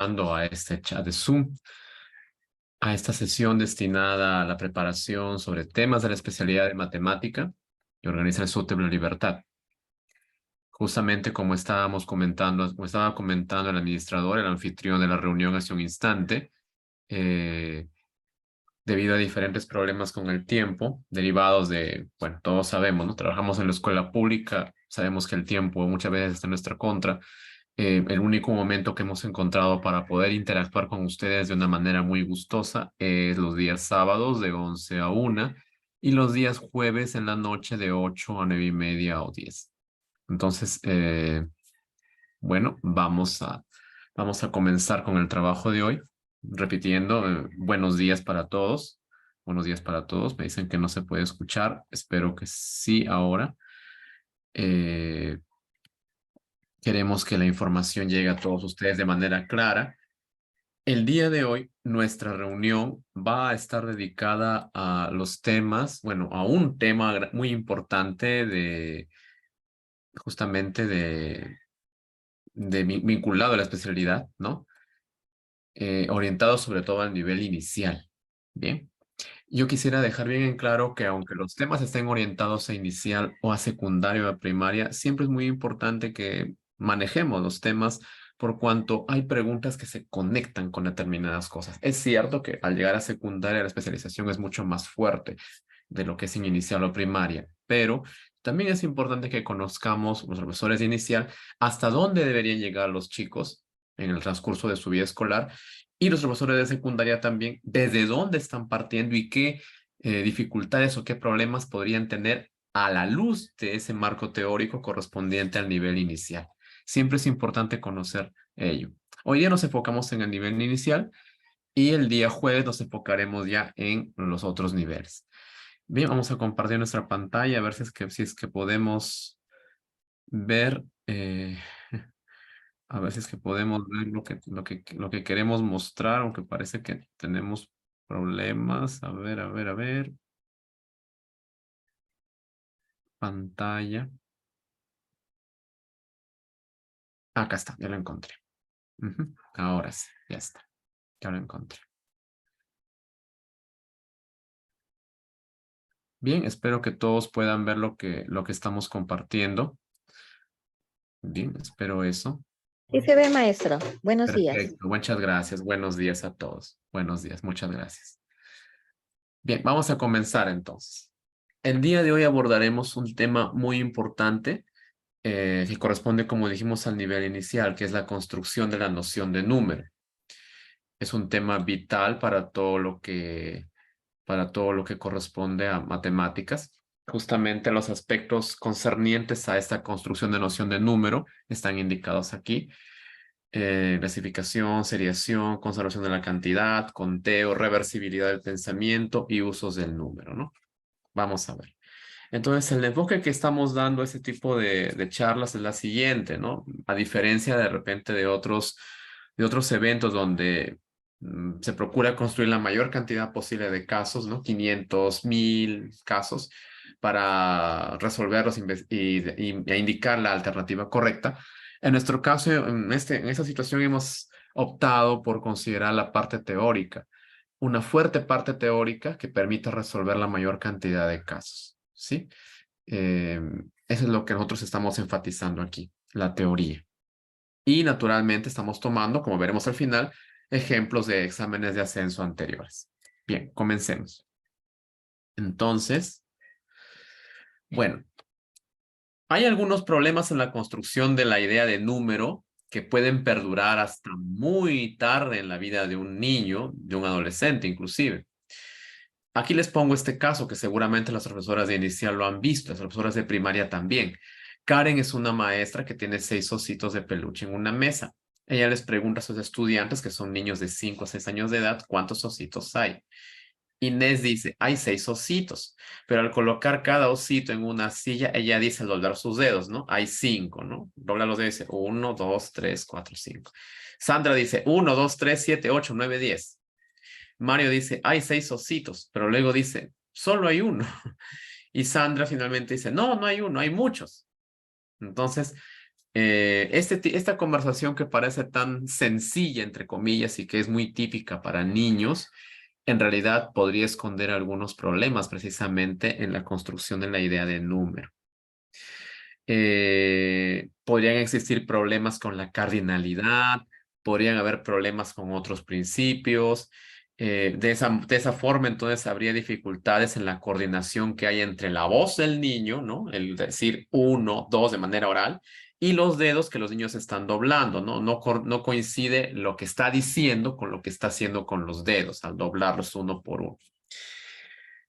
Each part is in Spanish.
A este chat de Zoom, a esta sesión destinada a la preparación sobre temas de la especialidad de matemática que organiza el SUTEP La Libertad. Justamente como estábamos comentando, como estaba comentando el administrador, el anfitrión de la reunión hace un instante, eh, debido a diferentes problemas con el tiempo, derivados de, bueno, todos sabemos, ¿no? Trabajamos en la escuela pública, sabemos que el tiempo muchas veces está en nuestra contra. El único momento que hemos encontrado para poder interactuar con ustedes de una manera muy gustosa es los días sábados de 11 a 1 y los días jueves en la noche de 8 a 9 y media o 10. Entonces, bueno, vamos a comenzar con el trabajo de hoy, repitiendo, buenos días para todos. Buenos días para todos. Me dicen que no se puede escuchar. Espero que sí ahora. Eh, Queremos que la información llegue a todos ustedes de manera clara. El día de hoy, nuestra reunión va a estar dedicada a los temas, bueno, a un tema muy importante justamente vinculado a la especialidad, ¿no? Orientado sobre todo al nivel inicial. Bien. Yo quisiera dejar bien en claro que aunque los temas estén orientados a inicial o a secundario o a primaria, siempre es muy importante que manejemos los temas por cuanto hay preguntas que se conectan con determinadas cosas. Es cierto que al llegar a secundaria la especialización es mucho más fuerte de lo que es en inicial o primaria, pero también es importante que conozcamos los profesores de inicial hasta dónde deberían llegar los chicos en el transcurso de su vida escolar y los profesores de secundaria también, desde dónde están partiendo y qué dificultades o qué problemas podrían tener a la luz de ese marco teórico correspondiente al nivel inicial. Siempre es importante conocer ello. Hoy día nos enfocamos en el nivel inicial y el día jueves nos enfocaremos ya en los otros niveles. Bien, vamos a compartir nuestra pantalla a ver si es que podemos ver, a ver si es que podemos ver lo que queremos mostrar, aunque parece que tenemos problemas. A ver, a ver, a ver. Pantalla. Acá está, ya lo encontré. Ahora sí, ya está. Ya lo encontré. Bien, espero que todos puedan ver lo que estamos compartiendo. Bien, espero eso. Sí se ve, maestro. Buenos días. Perfecto, muchas gracias. Buenos días a todos. Buenos días, muchas gracias. Bien, vamos a comenzar entonces. El día de hoy abordaremos un tema muy importante que corresponde, como dijimos, al nivel inicial, que es la construcción de la noción de número. Es un tema vital para todo lo que corresponde a matemáticas. Justamente los aspectos concernientes a esta construcción de noción de número están indicados aquí. Clasificación, seriación, conservación de la cantidad, conteo, reversibilidad del pensamiento y usos del número, ¿no? Vamos a ver. Entonces, el enfoque que estamos dando a este tipo de charlas es la siguiente, ¿no? A diferencia de repente de otros eventos donde se procura construir la mayor cantidad posible de casos, ¿no? 500, 1000 casos para resolverlos e indicar la alternativa correcta. En nuestro caso, en esta situación hemos optado por considerar la parte teórica, una fuerte parte teórica que permita resolver la mayor cantidad de casos, ¿sí? Eso es lo que nosotros estamos enfatizando aquí, la teoría. Y naturalmente estamos tomando, como veremos al final, ejemplos de exámenes de ascenso anteriores. Bien, comencemos. Entonces, bueno, hay algunos problemas en la construcción de la idea de número que pueden perdurar hasta muy tarde en la vida de un niño, de un adolescente inclusive. Aquí les pongo este caso que seguramente las profesoras de inicial lo han visto, las profesoras de primaria también. Karen es una maestra que tiene 6 ositos de peluche en una mesa. Ella les pregunta a sus estudiantes, que son niños de 5 a 6 años de edad, ¿cuántos ositos hay? Inés dice, hay 6 ositos, pero al colocar cada osito en una silla, ella dice al doblar sus dedos, ¿no? Hay 5, ¿no? Dobla los dedos y dice 1, 2, 3, 4, 5. Sandra dice 1, 2, 3, 7, 8, 9, 10. Mario dice, hay 6 ositos, pero luego dice, solo hay uno. Y Sandra finalmente dice, no, no hay uno, hay muchos. Entonces, Esta conversación que parece tan sencilla, entre comillas, y que es muy típica para niños, en realidad podría esconder algunos problemas precisamente en la construcción de la idea de número. Podrían existir problemas con la cardinalidad, podrían haber problemas con otros principios. De esa forma, entonces, habría dificultades en la coordinación que hay entre la voz del niño, ¿no? El decir uno, dos de manera oral, y los dedos que los niños están doblando, ¿no? No coincide lo que está diciendo con lo que está haciendo con los dedos al doblarlos uno por uno.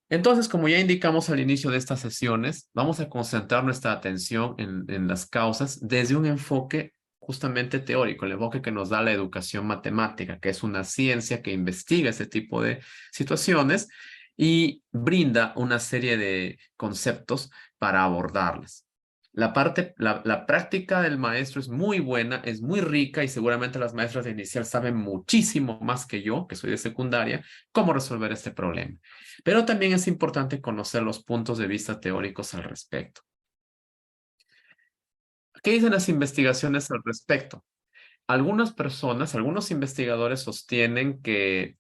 Entonces, como ya indicamos al inicio de estas sesiones, vamos a concentrar nuestra atención en las causas desde un enfoque justamente teórico, el enfoque que nos da la educación matemática, que es una ciencia que investiga ese tipo de situaciones y brinda una serie de conceptos para abordarlas. La práctica del maestro es muy buena, es muy rica y seguramente las maestras de inicial saben muchísimo más que yo, que soy de secundaria, cómo resolver este problema. Pero también es importante conocer los puntos de vista teóricos al respecto. ¿Qué dicen las investigaciones al respecto? Algunas personas, algunos investigadores sostienen que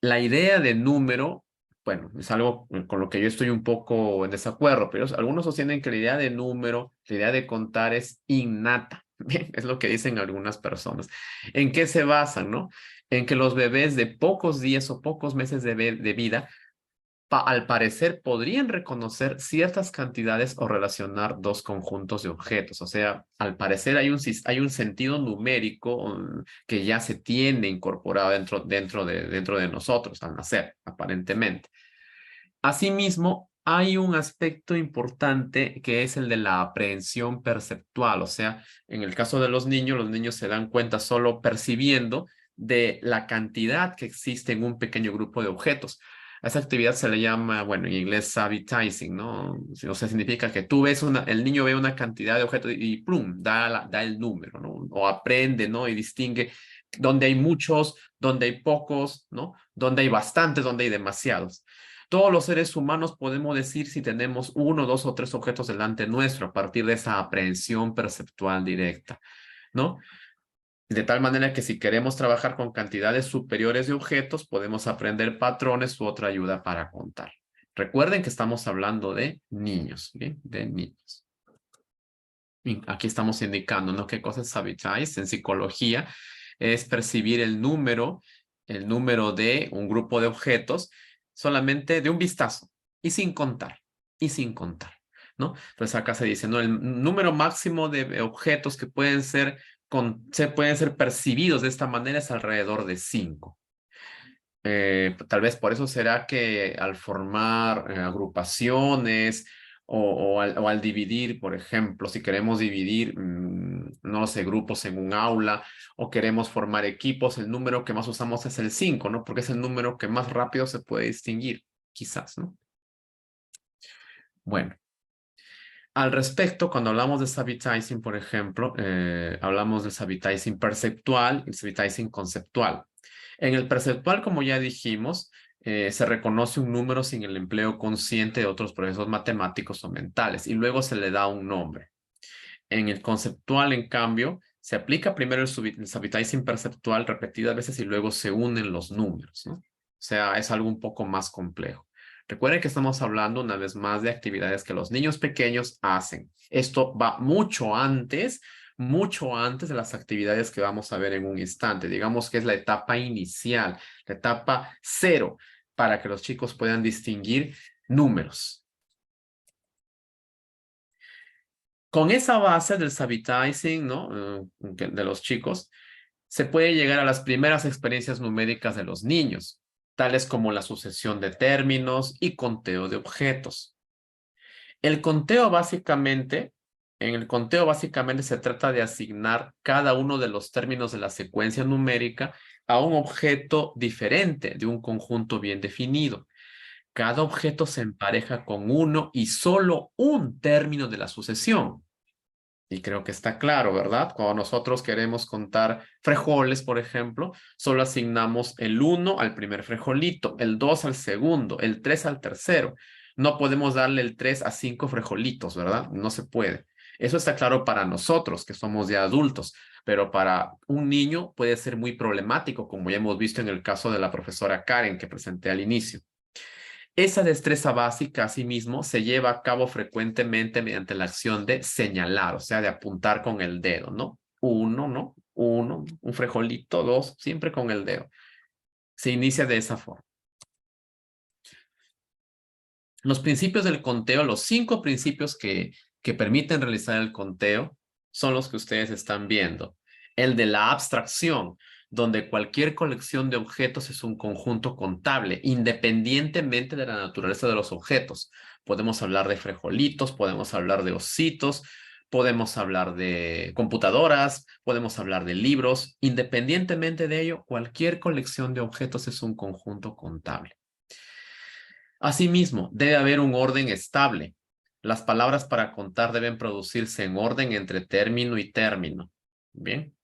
la idea de número, bueno, es algo con lo que yo estoy un poco en desacuerdo, pero algunos sostienen que la idea de número, la idea de contar es innata. Bien, es lo que dicen algunas personas. ¿En qué se basan, no? En que los bebés de pocos días o pocos meses de vida al parecer podrían reconocer ciertas cantidades o relacionar dos conjuntos de objetos. O sea, al parecer hay un sentido numérico que ya se tiene incorporado dentro de nosotros al nacer, aparentemente. Asimismo, hay un aspecto importante que es el de la aprehensión perceptual. O sea, en el caso de los niños se dan cuenta solo percibiendo de la cantidad que existe en un pequeño grupo de objetos. A esa actividad se le llama, bueno, en inglés sabitizing, ¿no? O sea, significa que el niño ve una cantidad de objetos y plum, da el número, ¿no? O aprende, ¿no? Y distingue dónde hay muchos, dónde hay pocos, ¿no? Dónde hay bastantes, dónde hay demasiados. Todos los seres humanos podemos decir si tenemos uno, dos o tres objetos delante nuestro a partir de esa aprehensión perceptual directa, ¿no? De tal manera que si queremos trabajar con cantidades superiores de objetos, podemos aprender patrones u otra ayuda para contar. Recuerden que estamos hablando de niños, ¿bien? De niños. Bien, aquí estamos indicando, ¿no? ¿Qué cosa es sabitize? En psicología es percibir el número de un grupo de objetos solamente de un vistazo y sin contar, ¿no? Entonces acá se dice, ¿no? El número máximo de objetos que pueden ser percibidos de esta manera es alrededor de 5. Tal vez por eso será que al formar agrupaciones o al dividir, por ejemplo, si queremos dividir, no sé, grupos en un aula o queremos formar equipos, el número que más usamos es el 5, ¿no? Porque es el número que más rápido se puede distinguir, quizás, ¿no? Bueno. Al respecto, cuando hablamos de sabitizing, por ejemplo, hablamos de sabitizing perceptual y sabitizing conceptual. En el perceptual, como ya dijimos, se reconoce un número sin el empleo consciente de otros procesos matemáticos o mentales y luego se le da un nombre. En el conceptual, en cambio, se aplica primero el sabitizing perceptual repetidas veces y luego se unen los números, ¿no? O sea, es algo un poco más complejo. Recuerden que estamos hablando una vez más de actividades que los niños pequeños hacen. Esto va mucho antes de las actividades que vamos a ver en un instante. Digamos que es la etapa inicial, la etapa cero, para que los chicos puedan distinguir números. Con esa base del sabitizing, ¿no? De los chicos, se puede llegar a las primeras experiencias numéricas de los niños, tales como la sucesión de términos y conteo de objetos. En el conteo básicamente se trata de asignar cada uno de los términos de la secuencia numérica a un objeto diferente de un conjunto bien definido. Cada objeto se empareja con uno y solo un término de la sucesión. Y creo que está claro, ¿verdad? Cuando nosotros queremos contar frijoles, por ejemplo, solo asignamos el 1 al primer frijolito, el 2 al segundo, el 3 al tercero. No podemos darle el 3 a 5 frijolitos, ¿verdad? No se puede. Eso está claro para nosotros, que somos ya adultos, pero para un niño puede ser muy problemático, como ya hemos visto en el caso de la profesora Karen que presenté al inicio. Esa destreza básica, asimismo, se lleva a cabo frecuentemente mediante la acción de señalar, o sea, de apuntar con el dedo, ¿no? Uno, ¿no? Uno, un frijolito, dos, siempre con el dedo. Se inicia de esa forma. Los principios del conteo, los 5 principios que permiten realizar el conteo, son los que ustedes están viendo. El de la abstracción, donde cualquier colección de objetos es un conjunto contable, independientemente de la naturaleza de los objetos. Podemos hablar de frijolitos, podemos hablar de ositos, podemos hablar de computadoras, podemos hablar de libros. Independientemente de ello, cualquier colección de objetos es un conjunto contable. Asimismo, debe haber un orden estable. Las palabras para contar deben producirse en orden entre término y término. Bien.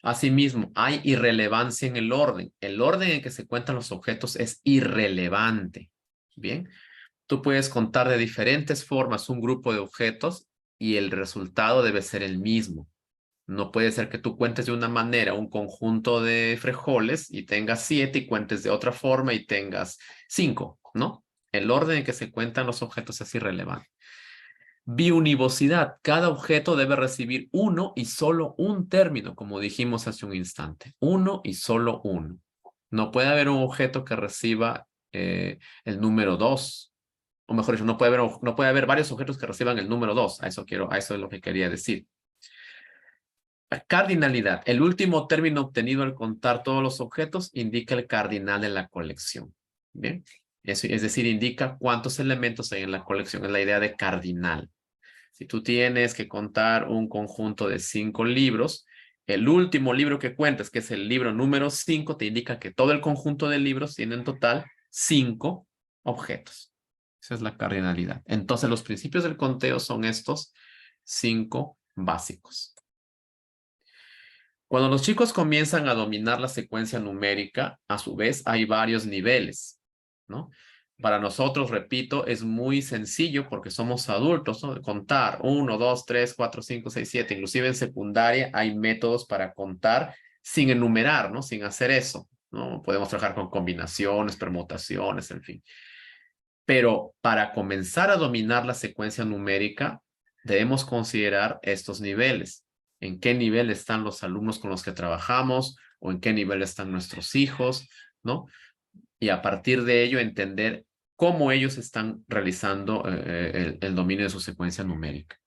Asimismo, hay irrelevancia en el orden. El orden en que se cuentan los objetos es irrelevante. Bien. Tú puedes contar de diferentes formas un grupo de objetos y el resultado debe ser el mismo. No puede ser que tú cuentes de una manera un conjunto de frijoles y tengas 7 y cuentes de otra forma y tengas 5, ¿no? El orden en que se cuentan los objetos es irrelevante. Biunivocidad. Cada objeto debe recibir uno y solo un término, como dijimos hace un instante. Uno y solo uno. No puede haber un objeto que reciba el número 2. O mejor dicho, no puede haber varios objetos que reciban el número 2. A eso es lo que quería decir. Cardinalidad. El último término obtenido al contar todos los objetos indica el cardinal de la colección. Bien. Eso, es decir, indica cuántos elementos hay en la colección. Es la idea de cardinal. Si tú tienes que contar un conjunto de 5 libros, el último libro que cuentas, que es el libro número 5, te indica que todo el conjunto de libros tiene en total 5 objetos. Esa es la cardinalidad. Entonces, los principios del conteo son estos 5 básicos. Cuando los chicos comienzan a dominar la secuencia numérica, a su vez hay varios niveles, ¿no? Para nosotros, repito, es muy sencillo porque somos adultos, ¿no? Contar 1, 2, 3, 4, 5, 6, 7. Inclusive en secundaria hay métodos para contar sin enumerar, ¿no? Sin hacer eso, ¿no? Podemos trabajar con combinaciones, permutaciones, en fin. Pero para comenzar a dominar la secuencia numérica, debemos considerar estos niveles. ¿En qué nivel están los alumnos con los que trabajamos? ¿O en qué nivel están nuestros hijos? ¿No? Y a partir de ello entender cómo ellos están realizando el dominio de su secuencia numérica.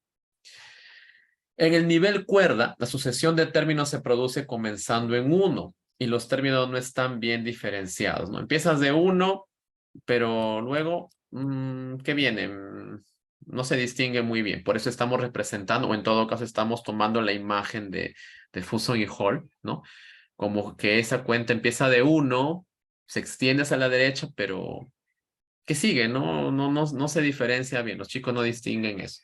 En el nivel cuerda, la sucesión de términos se produce comenzando en 1 y los términos no están bien diferenciados, ¿no? Empiezas de 1, pero luego, ¿qué viene? No se distingue muy bien. Por eso estamos representando, o en todo caso estamos tomando la imagen de Fuson y Hall, ¿no? Como que esa cuenta empieza de 1, se extiende hacia la derecha, pero ¿qué sigue? No se diferencia bien. Los chicos no distinguen eso.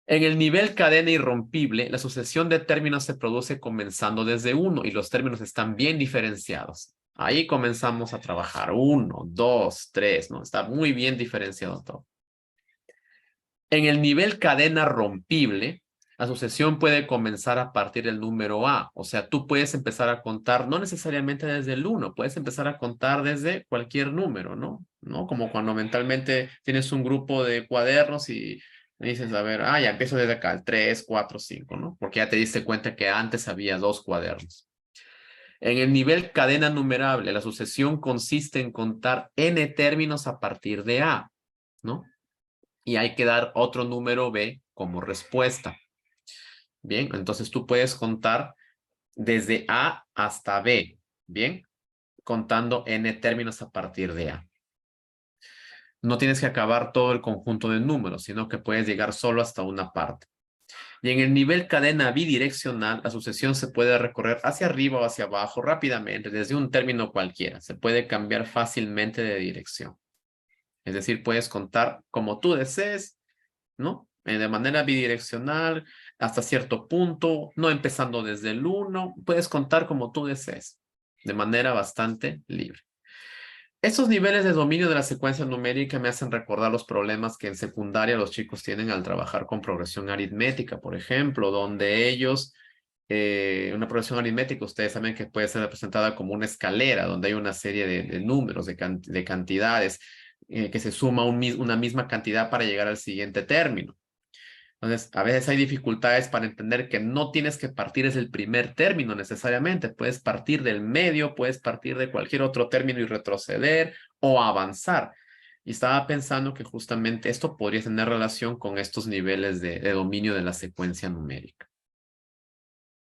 En el nivel cadena irrompible, la sucesión de términos se produce comenzando desde 1 y los términos están bien diferenciados. Ahí comenzamos a trabajar 1, 2, 3, ¿no? Está muy bien diferenciado todo. En el nivel cadena rompible, la sucesión puede comenzar a partir del número A. O sea, tú puedes empezar a contar, no necesariamente desde el 1, puedes empezar a contar desde cualquier número, ¿no? Como cuando mentalmente tienes un grupo de cuadernos y dices, a ver, ya empiezo desde acá, el 3, 4, 5, ¿no? Porque ya te diste cuenta que antes había 2 cuadernos. En el nivel cadena numerable, la sucesión consiste en contar n términos a partir de A, ¿no? Y hay que dar otro número B como respuesta. Bien, entonces tú puedes contar desde A hasta B, ¿bien? Contando n términos a partir de A. No tienes que acabar todo el conjunto de números, sino que puedes llegar solo hasta una parte. Y en el nivel cadena bidireccional, la sucesión se puede recorrer hacia arriba o hacia abajo rápidamente, desde un término cualquiera. Se puede cambiar fácilmente de dirección. Es decir, puedes contar como tú desees, ¿no? De manera bidireccional, hasta cierto punto, no empezando desde el 1, puedes contar como tú desees, de manera bastante libre. Estos niveles de dominio de la secuencia numérica me hacen recordar los problemas que en secundaria los chicos tienen al trabajar con progresión aritmética, por ejemplo, donde ellos, una progresión aritmética, ustedes saben que puede ser representada como una escalera, donde hay una serie de números, de cantidades, que se suma una misma cantidad para llegar al siguiente término. Entonces, a veces hay dificultades para entender que no tienes que partir desde el primer término necesariamente. Puedes partir del medio, puedes partir de cualquier otro término y retroceder o avanzar. Y estaba pensando que justamente esto podría tener relación con estos niveles de dominio de la secuencia numérica.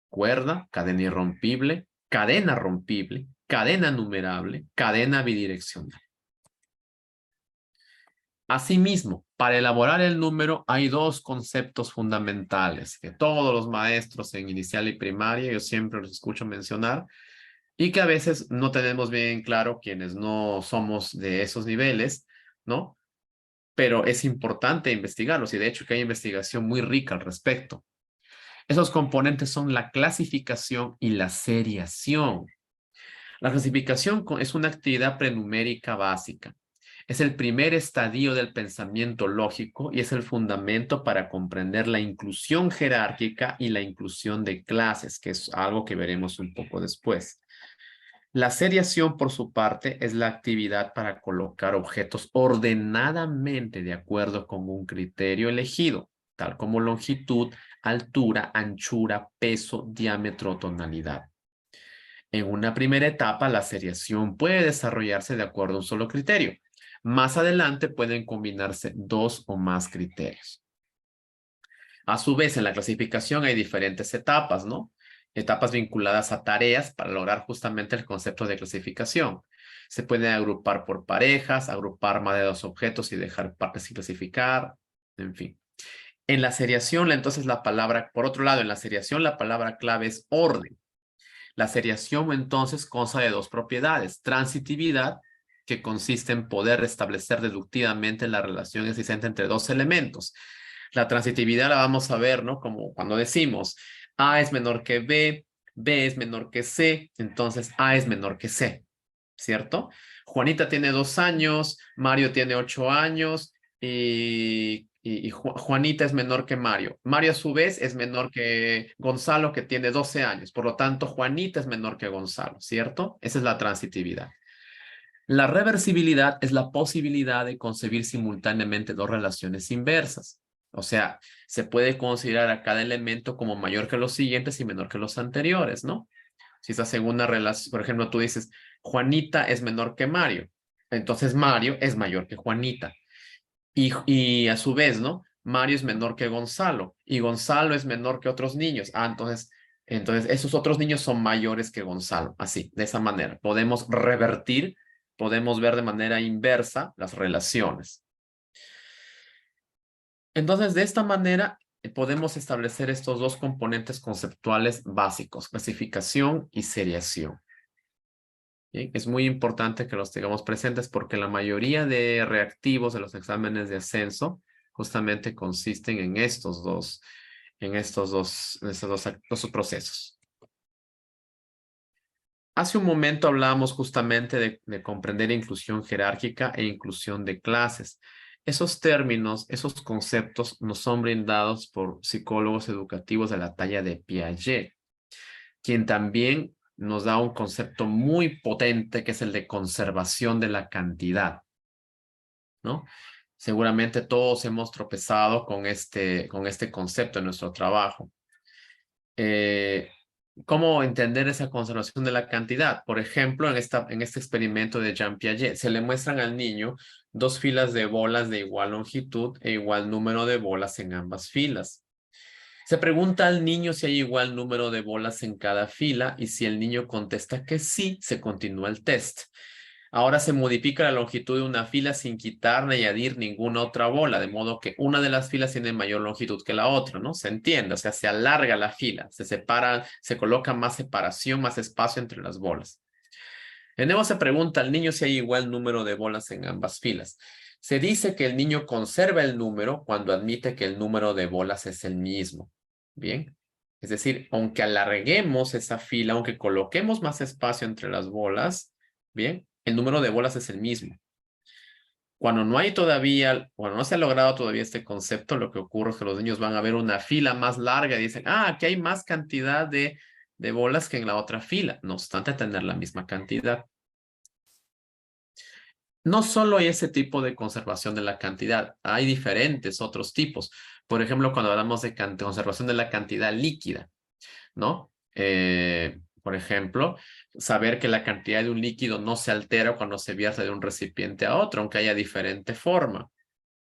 Cuerda, cadena irrompible, cadena rompible, cadena numerable, cadena bidireccional. Asimismo, para elaborar el número hay dos conceptos fundamentales que todos los maestros en inicial y primaria, yo siempre los escucho mencionar, y que a veces no tenemos bien claro quienes no somos de esos niveles, ¿no? Pero es importante investigarlos y de hecho que hay investigación muy rica al respecto. Esos componentes son la clasificación y la seriación. La clasificación es una actividad prenumérica básica. Es el primer estadio del pensamiento lógico y es el fundamento para comprender la inclusión jerárquica y la inclusión de clases, que es algo que veremos un poco después. La seriación, por su parte, es la actividad para colocar objetos ordenadamente de acuerdo con un criterio elegido, tal como longitud, altura, anchura, peso, diámetro o tonalidad. En una primera etapa, la seriación puede desarrollarse de acuerdo a un solo criterio. Más adelante pueden combinarse dos o más criterios. A su vez, en la clasificación hay diferentes etapas, ¿no? Etapas vinculadas a tareas para lograr justamente el concepto de clasificación. Se pueden agrupar por parejas, agrupar más de dos objetos y dejar partes sin clasificar, en fin. En la seriación, entonces la palabra, por otro lado, en la seriación la palabra clave es orden. La seriación entonces consta de dos propiedades, transitividad, que consiste en poder restablecer deductivamente la relación existente entre dos elementos. La transitividad la vamos a ver, ¿no? Como cuando decimos A es menor que B, B es menor que C, entonces A es menor que C, ¿cierto? Juanita tiene 2 años, Mario tiene 8 años y Juanita es menor que Mario. Mario a su vez es menor que Gonzalo que tiene 12 años. Por lo tanto, Juanita es menor que Gonzalo, ¿cierto? Esa es la transitividad. La reversibilidad es la posibilidad de concebir simultáneamente dos relaciones inversas. O sea, se puede considerar a cada elemento como mayor que los siguientes y menor que los anteriores, ¿no? Si esa segunda relación, por ejemplo, tú dices, Juanita es menor que Mario, entonces Mario es mayor que Juanita. Y a su vez, ¿no? Mario es menor que Gonzalo y Gonzalo es menor que otros niños. Entonces esos otros niños son mayores que Gonzalo. Así, de esa manera. Podemos revertir, podemos ver de manera inversa las relaciones. Entonces, de esta manera, podemos establecer estos dos componentes conceptuales básicos, clasificación y seriación. ¿Bien? Es muy importante que los tengamos presentes porque la mayoría de reactivos de los exámenes de ascenso justamente consisten en estos dos procesos. Hace un momento hablábamos justamente de comprender inclusión jerárquica e inclusión de clases. Esos términos, esos conceptos nos son brindados por psicólogos educativos de la talla de Piaget, quien también nos da un concepto muy potente que es el de conservación de la cantidad, ¿no? Seguramente todos hemos tropezado con este concepto en nuestro trabajo. ¿Cómo entender esa conservación de la cantidad? Por ejemplo, en este experimento de Jean Piaget, se le muestran al niño dos filas de bolas de igual longitud e igual número de bolas en ambas filas. Se pregunta al niño si hay igual número de bolas en cada fila y si el niño contesta que sí, se continúa el test. Ahora se modifica la longitud de una fila sin quitar ni añadir ninguna otra bola, de modo que una de las filas tiene mayor longitud que la otra, ¿no? Se entiende, o sea, se alarga la fila, se separa, se coloca más separación, más espacio entre las bolas. De nuevo se pregunta al niño si hay igual número de bolas en ambas filas. Se dice que el niño conserva el número cuando admite que el número de bolas es el mismo. Bien. Es decir, aunque alarguemos esa fila, aunque coloquemos más espacio entre las bolas, bien, el número de bolas es el mismo. Cuando no hay todavía, cuando no se ha logrado todavía este concepto, lo que ocurre es que los niños van a ver una fila más larga y dicen, ah, aquí hay más cantidad de bolas que en la otra fila, no obstante tener la misma cantidad. No solo hay ese tipo de conservación de la cantidad, hay diferentes otros tipos. Por ejemplo, cuando hablamos de conservación de la cantidad líquida, ¿no? Por ejemplo, saber que la cantidad de un líquido no se altera cuando se vierte de un recipiente a otro, aunque haya diferente forma,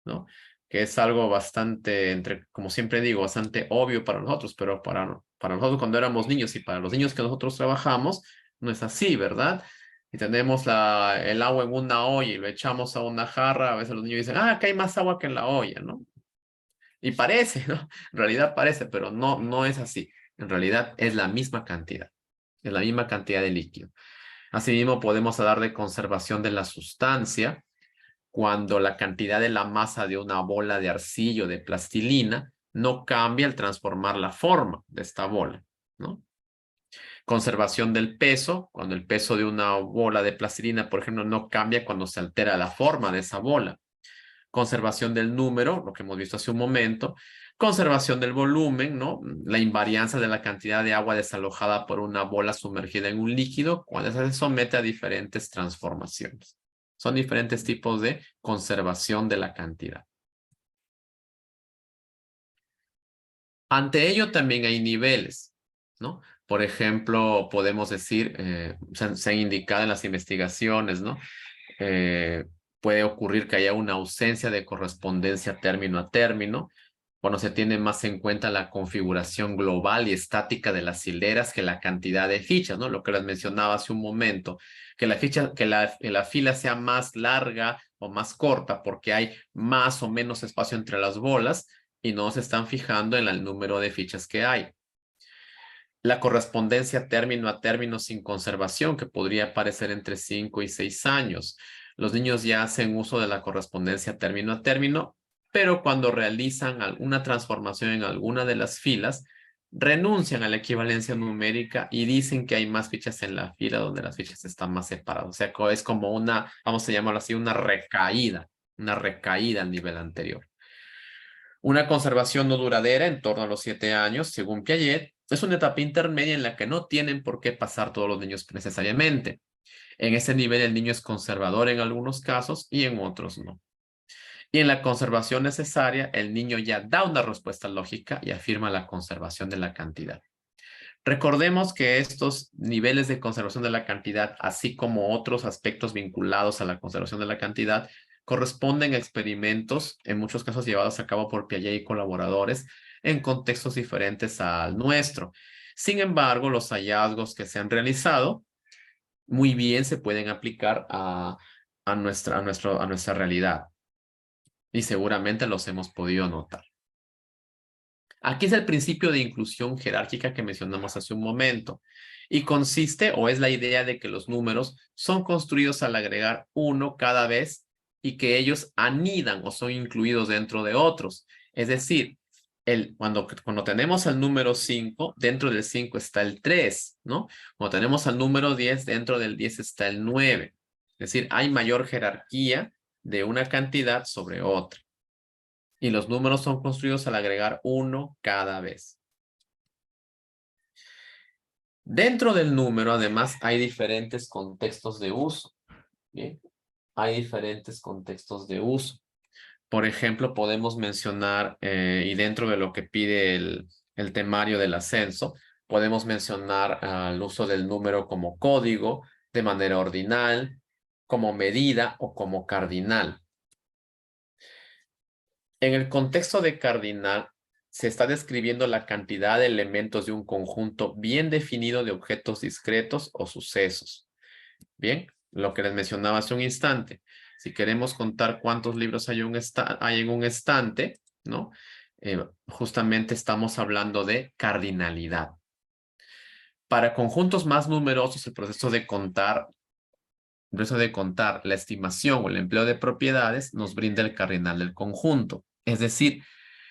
¿no? Que es algo bastante, como siempre digo, bastante obvio para nosotros, pero para nosotros cuando éramos niños y para los niños que nosotros trabajamos, no es así, ¿verdad? Y tenemos el agua en una olla y lo echamos a una jarra, a veces los niños dicen, ah, acá hay más agua que en la olla, ¿no? Y parece, ¿no? En realidad parece, pero no es así. En realidad es la misma cantidad. Es la misma cantidad de líquido. Asimismo, podemos hablar de conservación de la sustancia cuando la cantidad de la masa de una bola de arcilla o de plastilina no cambia al transformar la forma de esta bola, ¿no? Conservación del peso, cuando el peso de una bola de plastilina, por ejemplo, no cambia cuando se altera la forma de esa bola. Conservación del número, lo que hemos visto hace un momento. Conservación del volumen, ¿no? La invarianza de la cantidad de agua desalojada por una bola sumergida en un líquido cuando se somete a diferentes transformaciones. Son diferentes tipos de conservación de la cantidad. Ante ello también hay niveles, ¿no? Por ejemplo, podemos decir, se han indicado en las investigaciones, ¿no? Puede ocurrir que haya una ausencia de correspondencia término a término, cuando se tiene más en cuenta la configuración global y estática de las hileras que la cantidad de fichas, ¿no? Lo que les mencionaba hace un momento, que la fila sea más larga o más corta porque hay más o menos espacio entre las bolas y no se están fijando en el número de fichas que hay. La correspondencia término a término sin conservación, que podría aparecer entre 5 y 6 años. Los niños ya hacen uso de la correspondencia término a término, pero cuando realizan alguna transformación en alguna de las filas, renuncian a la equivalencia numérica y dicen que hay más fichas en la fila donde las fichas están más separadas. O sea, es como una, vamos a llamarlo así, una recaída al nivel anterior. Una conservación no duradera, en torno a los 7 años, según Piaget, es una etapa intermedia en la que no tienen por qué pasar todos los niños necesariamente. En ese nivel el niño es conservador en algunos casos y en otros no. Y en la conservación necesaria, el niño ya da una respuesta lógica y afirma la conservación de la cantidad. Recordemos que estos niveles de conservación de la cantidad, así como otros aspectos vinculados a la conservación de la cantidad, corresponden a experimentos, en muchos casos llevados a cabo por Piaget y colaboradores, en contextos diferentes al nuestro. Sin embargo, los hallazgos que se han realizado muy bien se pueden aplicar a nuestra realidad. Y seguramente los hemos podido notar. Aquí es el principio de inclusión jerárquica que mencionamos hace un momento. Y consiste o es la idea de que los números son construidos al agregar uno cada vez y que ellos anidan o son incluidos dentro de otros. Es decir, cuando tenemos al número 5, dentro del 5 está el 3, ¿no? Cuando tenemos al número 10, dentro del 10 está el 9. Es decir, hay mayor jerarquía de una cantidad sobre otra. Y los números son construidos al agregar uno cada vez. Dentro del número, además, hay diferentes contextos de uso. ¿Bien? Hay diferentes contextos de uso. Por ejemplo, podemos mencionar, y dentro de lo que pide el temario del ascenso, podemos mencionar el uso del número como código, de manera ordinal, como medida o como cardinal. En el contexto de cardinal, se está describiendo la cantidad de elementos de un conjunto bien definido de objetos discretos o sucesos. Bien, lo que les mencionaba hace un instante. Si queremos contar cuántos libros hay en un estante, ¿no? Justamente estamos hablando de cardinalidad. Para conjuntos más numerosos, el proceso de contar la estimación o el empleo de propiedades nos brinda el cardinal del conjunto. Es decir,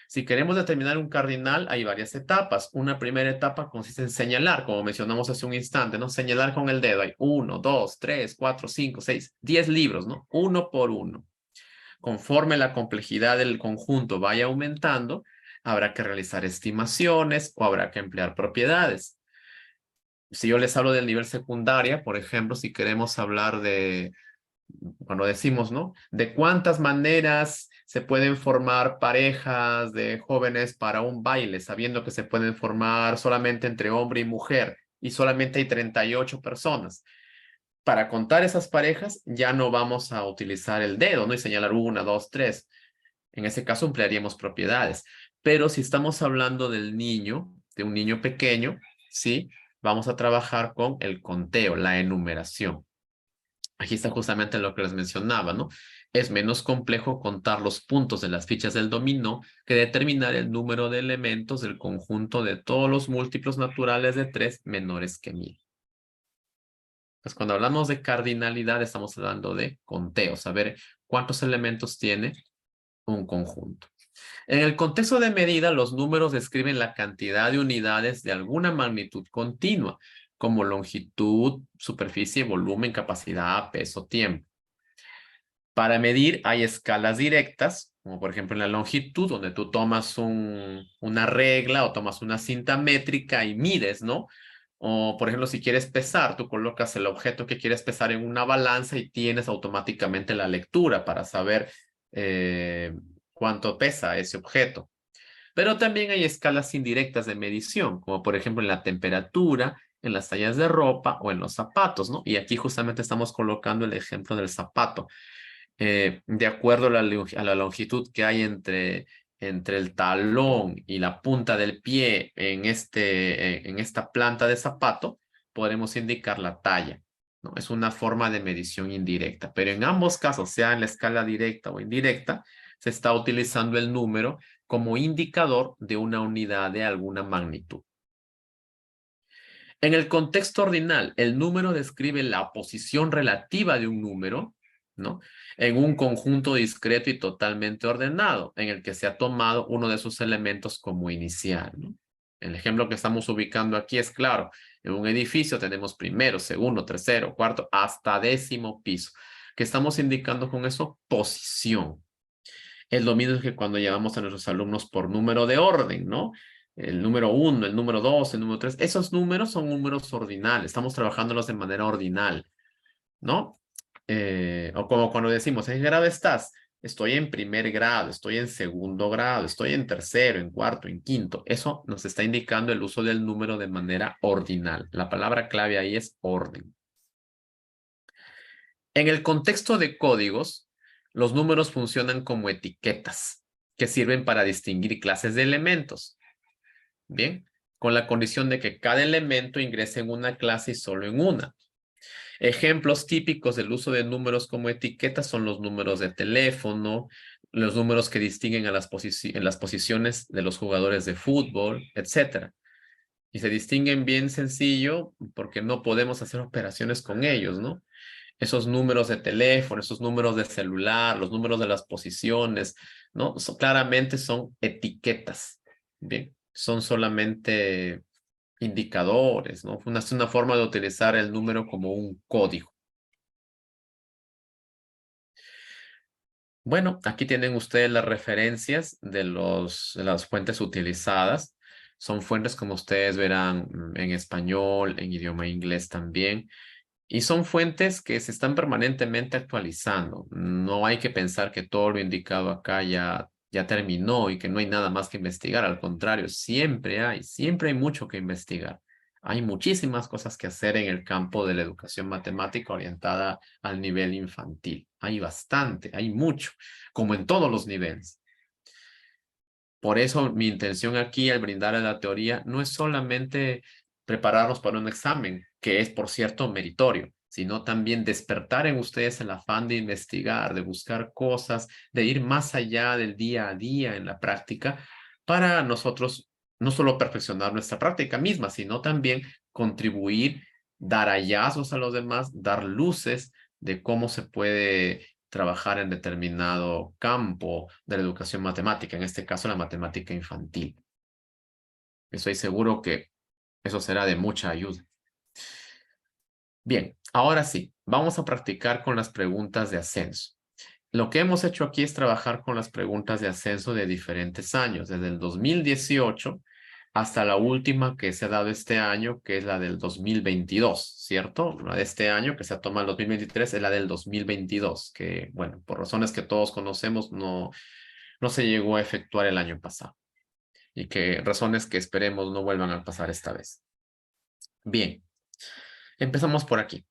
Si queremos determinar un cardinal, hay varias etapas. Una primera etapa consiste en señalar, como mencionamos hace un instante, ¿no? Señalar con el dedo. Hay 1, 2, 3, 4, 5, 6, 10 libros, ¿no? Uno por uno. Conforme la complejidad del conjunto vaya aumentando, habrá que realizar estimaciones o habrá que emplear propiedades. Si yo les hablo del nivel secundaria, por ejemplo, si queremos hablar de, cuando decimos, ¿no? De cuántas maneras se pueden formar parejas de jóvenes para un baile, sabiendo que se pueden formar solamente entre hombre y mujer y solamente hay 38 personas. Para contar esas parejas ya no vamos a utilizar el dedo, ¿no? Y señalar 1, 2, 3. En ese caso emplearíamos propiedades. Pero si estamos hablando del niño, de un niño pequeño, ¿sí? Vamos a trabajar con el conteo, la enumeración. Aquí está justamente lo que les mencionaba, ¿no? Es menos complejo contar los puntos de las fichas del dominó que determinar el número de elementos del conjunto de todos los múltiplos naturales de 3 menores que 1000. Pues cuando hablamos de cardinalidad estamos hablando de conteo, saber cuántos elementos tiene un conjunto. En el contexto de medida, los números describen la cantidad de unidades de alguna magnitud continua, como longitud, superficie, volumen, capacidad, peso, tiempo. Para medir hay escalas directas, como por ejemplo en la longitud, donde tú tomas una regla o tomas una cinta métrica y mides, ¿no? O por ejemplo, si quieres pesar, tú colocas el objeto que quieres pesar en una balanza y tienes automáticamente la lectura para saber cuánto pesa ese objeto. Pero también hay escalas indirectas de medición, como por ejemplo en la temperatura, en las tallas de ropa o en los zapatos, ¿no? Y aquí justamente estamos colocando el ejemplo del zapato. De acuerdo a la longitud que hay entre el talón y la punta del pie en esta planta de zapato, podremos indicar la talla, ¿no? Es una forma de medición indirecta, pero en ambos casos, sea en la escala directa o indirecta, se está utilizando el número como indicador de una unidad de alguna magnitud. En el contexto ordinal, el número describe la posición relativa de un número, ¿no? En un conjunto discreto y totalmente ordenado, en el que se ha tomado uno de sus elementos como inicial, ¿no? El ejemplo que estamos ubicando aquí es claro. En un edificio tenemos primero, segundo, tercero, cuarto, hasta 10º piso. ¿Qué estamos indicando con eso? Posición. Es lo mismo que cuando llamamos a nuestros alumnos por número de orden, ¿no? El número 1, el número 2, el número 3. Esos números son números ordinales. Estamos trabajándolos de manera ordinal, ¿no? O como cuando decimos, ¿en qué grado estás? Estoy en primer grado, estoy en segundo grado, estoy en tercero, en cuarto, en quinto. Eso nos está indicando el uso del número de manera ordinal. La palabra clave ahí es orden. En el contexto de códigos, los números funcionan como etiquetas que sirven para distinguir clases de elementos. Bien, con la condición de que cada elemento ingrese en una clase y solo en una. Ejemplos típicos del uso de números como etiquetas son los números de teléfono, los números que distinguen a las posiciones de los jugadores de fútbol, etc. Y se distinguen bien sencillo porque no podemos hacer operaciones con ellos, ¿no? Esos números de teléfono, esos números de celular, los números de las posiciones, ¿no? Claramente son etiquetas, ¿bien? Son solamente indicadores, ¿no? Es una forma de utilizar el número como un código. Bueno, aquí tienen ustedes las referencias de las fuentes utilizadas. Son fuentes como ustedes verán en español, en idioma inglés también. Y son fuentes que se están permanentemente actualizando. No hay que pensar que todo lo indicado acá ya terminó y que no hay nada más que investigar. Al contrario, siempre hay mucho que investigar. Hay muchísimas cosas que hacer en el campo de la educación matemática orientada al nivel infantil. Hay bastante, hay mucho, como en todos los niveles. Por eso mi intención aquí al brindar la teoría no es solamente prepararnos para un examen, que es, por cierto, meritorio, sino también despertar en ustedes el afán de investigar, de buscar cosas, de ir más allá del día a día en la práctica, para nosotros no solo perfeccionar nuestra práctica misma, sino también contribuir, dar hallazgos a los demás, dar luces de cómo se puede trabajar en determinado campo de la educación matemática, en este caso la matemática infantil. Estoy seguro que eso será de mucha ayuda. Bien, ahora sí, vamos a practicar con las preguntas de ascenso. Lo que hemos hecho aquí es trabajar con las preguntas de ascenso de diferentes años, desde el 2018 hasta la última que se ha dado este año, que es la del 2022, ¿cierto? La de este año que se ha tomado el 2023 es la del 2022, que, bueno, por razones que todos conocemos, no se llegó a efectuar el año pasado. Y que razones que esperemos no vuelvan a pasar esta vez. Bien, empezamos por aquí.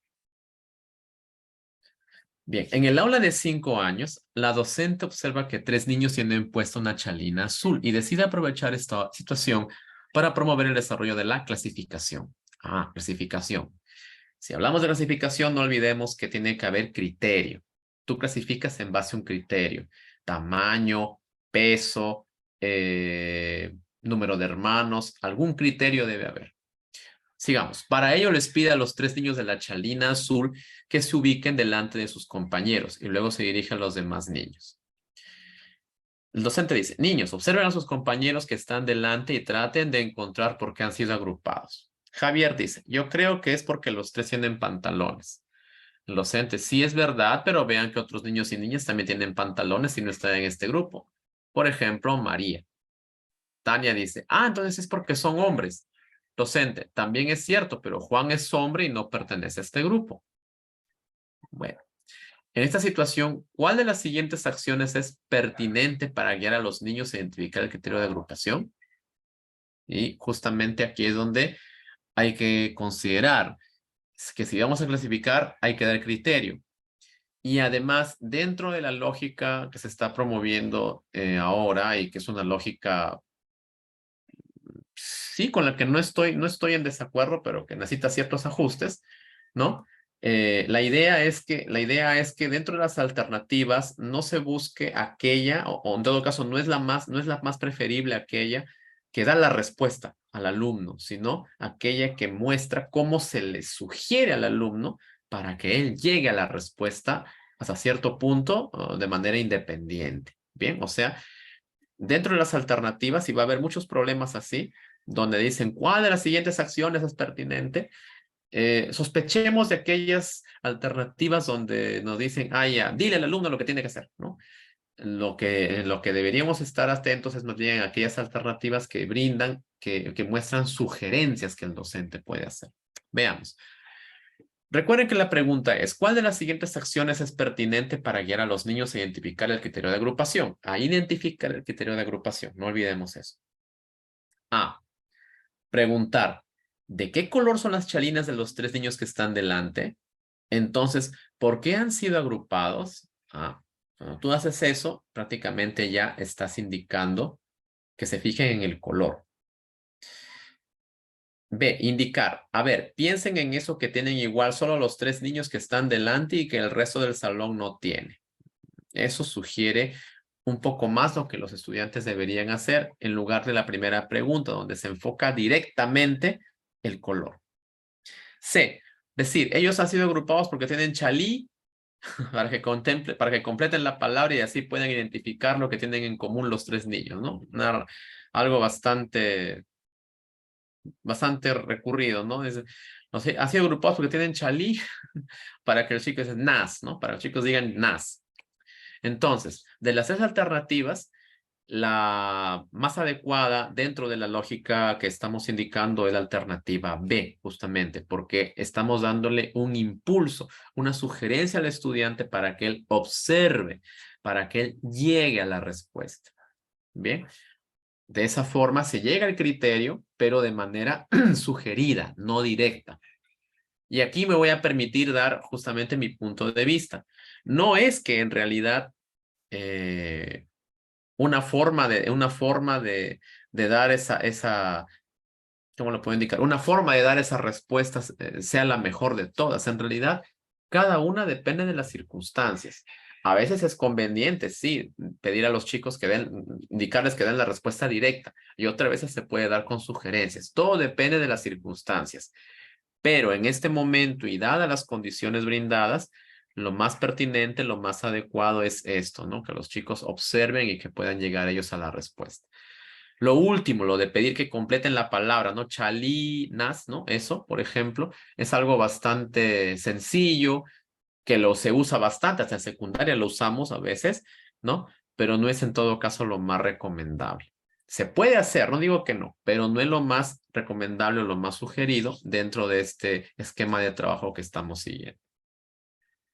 Bien, en el aula de 5 años, la docente observa que 3 niños tienen puesta una chalina azul y decide aprovechar esta situación para promover el desarrollo de la clasificación. Clasificación. Si hablamos de clasificación, no olvidemos que tiene que haber criterio. Tú clasificas en base a un criterio. Tamaño, peso, número de hermanos, algún criterio debe haber. Sigamos. Para ello les pide a los 3 niños de la chalina azul que se ubiquen delante de sus compañeros y luego se dirige a los demás niños. El docente dice, niños, observen a sus compañeros que están delante y traten de encontrar por qué han sido agrupados. Javier dice, yo creo que es porque los 3 tienen pantalones. El docente, sí es verdad, pero vean que otros niños y niñas también tienen pantalones y no están en este grupo. Por ejemplo, María. Tania dice, entonces es porque son hombres. Docente, también es cierto, pero Juan es hombre y no pertenece a este grupo. Bueno, en esta situación, ¿cuál de las siguientes acciones es pertinente para guiar a los niños a identificar el criterio de agrupación? Y justamente aquí es donde hay que considerar que si vamos a clasificar, hay que dar criterio. Y además, dentro de la lógica que se está promoviendo ahora y que es una lógica sí, con la que no estoy en desacuerdo, pero que necesita ciertos ajustes, ¿no? La idea es que dentro de las alternativas no se busque aquella, o en todo caso no es la más preferible aquella que da la respuesta al alumno, sino aquella que muestra cómo se le sugiere al alumno para que él llegue a la respuesta hasta cierto punto de manera independiente. Bien, o sea, dentro de las alternativas, y va a haber muchos problemas así, donde dicen cuál de las siguientes acciones es pertinente, sospechemos de aquellas alternativas donde nos dicen, ya, dile al alumno lo que tiene que hacer, ¿no? Lo que deberíamos estar atentos es más bien aquellas alternativas que brindan, que muestran sugerencias que el docente puede hacer. Veamos. Recuerden que la pregunta es, ¿cuál de las siguientes acciones es pertinente para guiar a los niños a identificar el criterio de agrupación? A identificar el criterio de agrupación, no olvidemos eso. Preguntar, ¿de qué color son las chalinas de los 3 niños que están delante? Entonces, ¿por qué han sido agrupados? Cuando tú haces eso, prácticamente ya estás indicando que se fijen en el color. B, indicar. A ver, piensen en eso que tienen igual solo los 3 niños que están delante y que el resto del salón no tiene. Eso sugiere un poco más lo que los estudiantes deberían hacer en lugar de la primera pregunta, donde se enfoca directamente el color. C, decir, ellos han sido agrupados porque tienen chalí para que completen la palabra y así puedan identificar lo que tienen en común los 3 niños, ¿no? Algo bastante recurrido, ¿no? No sé, han sido agrupados porque tienen chalí para que los chicos digan nas, ¿no? Para que los chicos digan nas. Entonces, de las 3 alternativas, la más adecuada dentro de la lógica que estamos indicando es la alternativa B, justamente, porque estamos dándole un impulso, una sugerencia al estudiante para que él observe, para que él llegue a la respuesta. Bien, de esa forma se llega al criterio, pero de manera sugerida, no directa. Y aquí me voy a permitir dar justamente mi punto de vista. No es que en realidad una forma de dar ¿cómo lo puedo indicar? Una forma de dar esas respuestas sea la mejor de todas. En realidad, cada una depende de las circunstancias. A veces es conveniente, sí, pedir a los chicos indicarles que den la respuesta directa, y otras veces se puede dar con sugerencias. Todo depende de las circunstancias. Pero en este momento y dadas las condiciones brindadas, lo más pertinente, lo más adecuado es esto, ¿no? Que los chicos observen y que puedan llegar ellos a la respuesta. Lo último, lo de pedir que completen la palabra, ¿no? Chalinas, ¿no? Eso, por ejemplo, es algo bastante sencillo, que se usa bastante, hasta en secundaria lo usamos a veces, ¿no? Pero no es en todo caso lo más recomendable. Se puede hacer, no digo que no, pero no es lo más recomendable o lo más sugerido dentro de este esquema de trabajo que estamos siguiendo.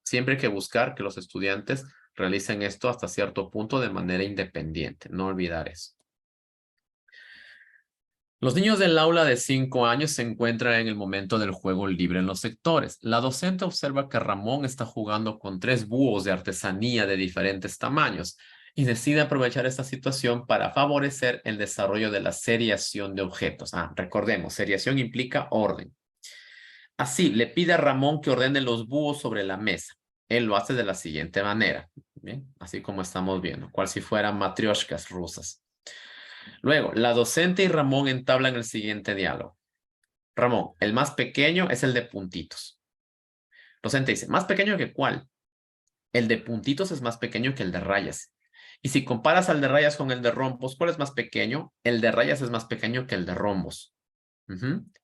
Siempre hay que buscar que los estudiantes realicen esto hasta cierto punto de manera independiente, no olvidar eso. Los niños del aula de 5 años se encuentran en el momento del juego libre en los sectores. La docente observa que Ramón está jugando con 3 búhos de artesanía de diferentes tamaños y decide aprovechar esta situación para favorecer el desarrollo de la seriación de objetos. Recordemos, seriación implica orden. Así, le pide a Ramón que ordene los búhos sobre la mesa. Él lo hace de la siguiente manera, ¿bien? Así como estamos viendo, cual si fueran matrioshkas rusas. Luego, la docente y Ramón entablan el siguiente diálogo. Ramón, el más pequeño es el de puntitos. Docente dice, ¿más pequeño que cuál? El de puntitos es más pequeño que el de rayas. Y si comparas al de rayas con el de rombos, ¿cuál es más pequeño? El de rayas es más pequeño que el de rombos.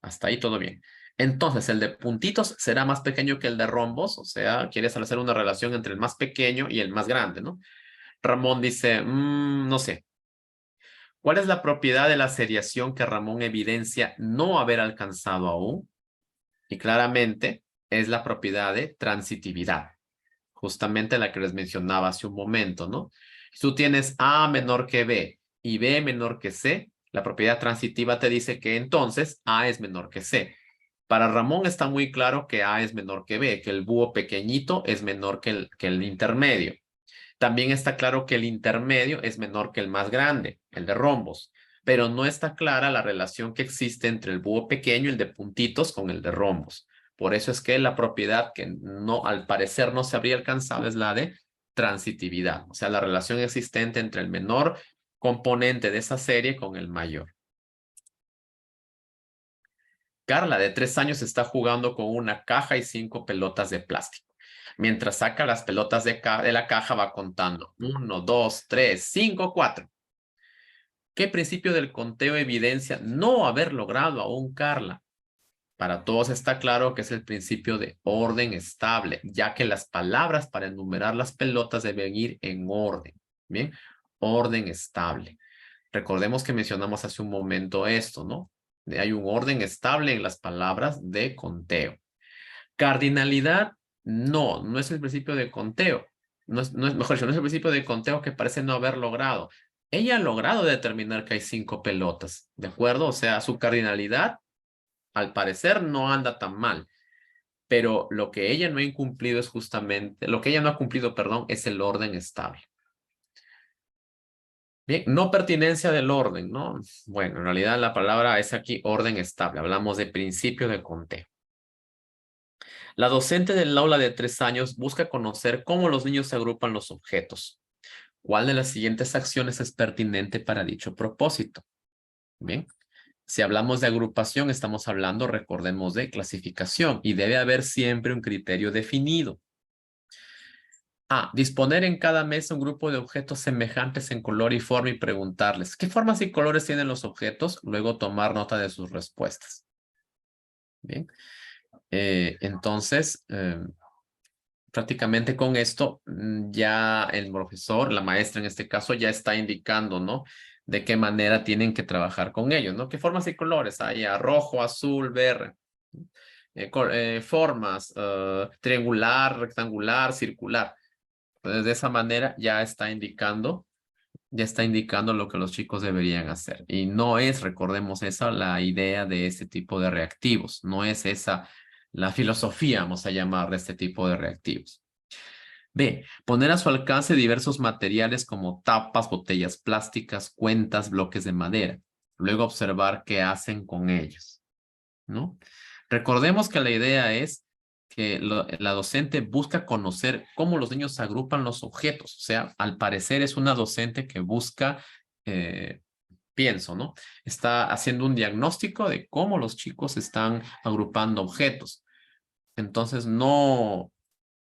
Hasta ahí todo bien. Entonces, el de puntitos será más pequeño que el de rombos, o sea, quieres hacer una relación entre el más pequeño y el más grande, ¿no? Ramón dice, no sé. ¿Cuál es la propiedad de la seriación que Ramón evidencia no haber alcanzado aún? Y claramente es la propiedad de transitividad, justamente la que les mencionaba hace un momento, ¿no? Si tú tienes A menor que B y B menor que C, la propiedad transitiva te dice que entonces A es menor que C. Para Ramón está muy claro que A es menor que B, que el búho pequeñito es menor que el intermedio. También está claro que el intermedio es menor que el más grande, el de rombos, pero no está clara la relación que existe entre el búho pequeño, el de puntitos, con el de rombos. Por eso es que la propiedad que no, al parecer no se habría alcanzado es la de transitividad, o sea, la relación existente entre el menor componente de esa serie con el mayor. Carla, de 3 años, está jugando con una caja y 5 pelotas de plástico. Mientras saca las pelotas de la caja, va contando 1, 2, 3, 5, 4. ¿Qué principio del conteo evidencia no haber logrado aún Carla? Para todos está claro que es el principio de orden estable, ya que las palabras para enumerar las pelotas deben ir en orden. Bien, orden estable. Recordemos que mencionamos hace un momento esto, ¿no? Hay un orden estable en las palabras de conteo. Cardinalidad, no es el principio de conteo. Mejor dicho, no es el principio de conteo que parece no haber logrado. Ella ha logrado determinar que hay 5 pelotas, ¿de acuerdo? O sea, su cardinalidad, al parecer, no anda tan mal. Pero lo que ella no ha incumplido es justamente, lo que ella no ha cumplido, perdón, es el orden estable. Bien, no pertinencia del orden, ¿no? Bueno, en realidad la palabra es aquí orden estable. Hablamos de principio de conteo. La docente del aula de 3 años busca conocer cómo los niños se agrupan los objetos. ¿Cuál de las siguientes acciones es pertinente para dicho propósito? Bien, si hablamos de agrupación, estamos hablando, recordemos, de clasificación y debe haber siempre un criterio definido. Disponer en cada mesa un grupo de objetos semejantes en color y forma y preguntarles ¿qué formas y colores tienen los objetos? Luego tomar nota de sus respuestas. Bien, entonces, prácticamente con esto ya el profesor, la maestra en este caso, ya está indicando, ¿no? De qué manera tienen que trabajar con ellos, ¿no? ¿Qué formas y colores hay? Rojo, azul, verde. Formas, triangular, rectangular, circular. Entonces, de esa manera ya está indicando lo que los chicos deberían hacer. Y no es, recordemos esa, la idea de este tipo de reactivos. No es esa la filosofía, vamos a llamar, de este tipo de reactivos. B. Poner a su alcance diversos materiales como tapas, botellas plásticas, cuentas, bloques de madera. Luego observar qué hacen con ellos, ¿no? Recordemos que la idea es que la docente busca conocer cómo los niños agrupan los objetos. O sea, al parecer es una docente que busca, pienso, ¿no? Está haciendo un diagnóstico de cómo los chicos están agrupando objetos. Entonces, no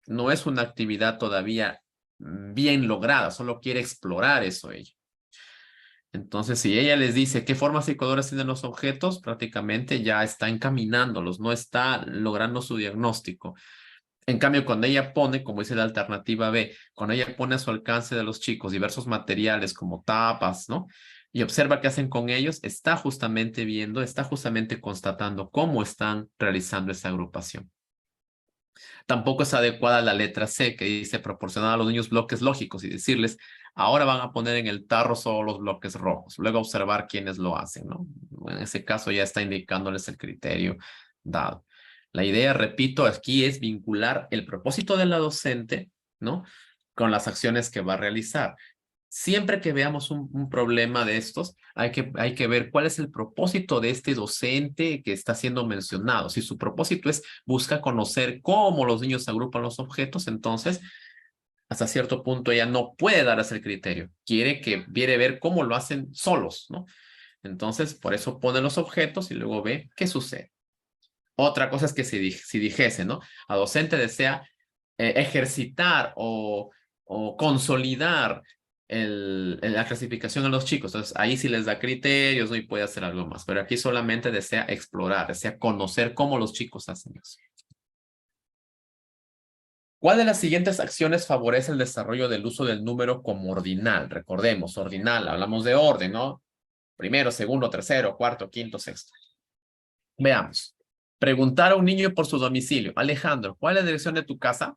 No es una actividad todavía bien lograda, solo quiere explorar eso ella. Entonces, si ella les dice qué formas y colores tienen los objetos, prácticamente ya está encaminándolos, no está logrando su diagnóstico. En cambio, cuando ella pone, como dice la alternativa B, cuando ella pone a su alcance de los chicos diversos materiales como tapas, ¿no? Y observa qué hacen con ellos, está justamente viendo, está justamente constatando cómo están realizando esa agrupación. Tampoco es adecuada la letra C, que dice proporcionar a los niños bloques lógicos y decirles, ahora van a poner en el tarro solo los bloques rojos, luego observar quiénes lo hacen, ¿no? En ese caso ya está indicándoles el criterio dado. La idea, repito, aquí es vincular el propósito de la docente, ¿no? Con las acciones que va a realizar. Siempre que veamos un problema de estos, hay que ver cuál es el propósito de este docente que está siendo mencionado. Si su propósito es buscar conocer cómo los niños agrupan los objetos, entonces hasta cierto punto ella no puede dar ese criterio. Quiere ver cómo lo hacen solos, ¿no? Entonces, por eso pone los objetos y luego ve qué sucede. Otra cosa es que si dijese, ¿no? A docente desea ejercitar o consolidar la clasificación a los chicos. Entonces, ahí sí les da criterios, ¿no? Y puede hacer algo más. Pero aquí solamente desea explorar, desea conocer cómo los chicos hacen eso. ¿Cuál de las siguientes acciones favorece el desarrollo del uso del número como ordinal? Recordemos, ordinal, hablamos de orden, ¿no? Primero, segundo, tercero, cuarto, quinto, sexto. Veamos. Preguntar a un niño por su domicilio. Alejandro, ¿cuál es la dirección de tu casa?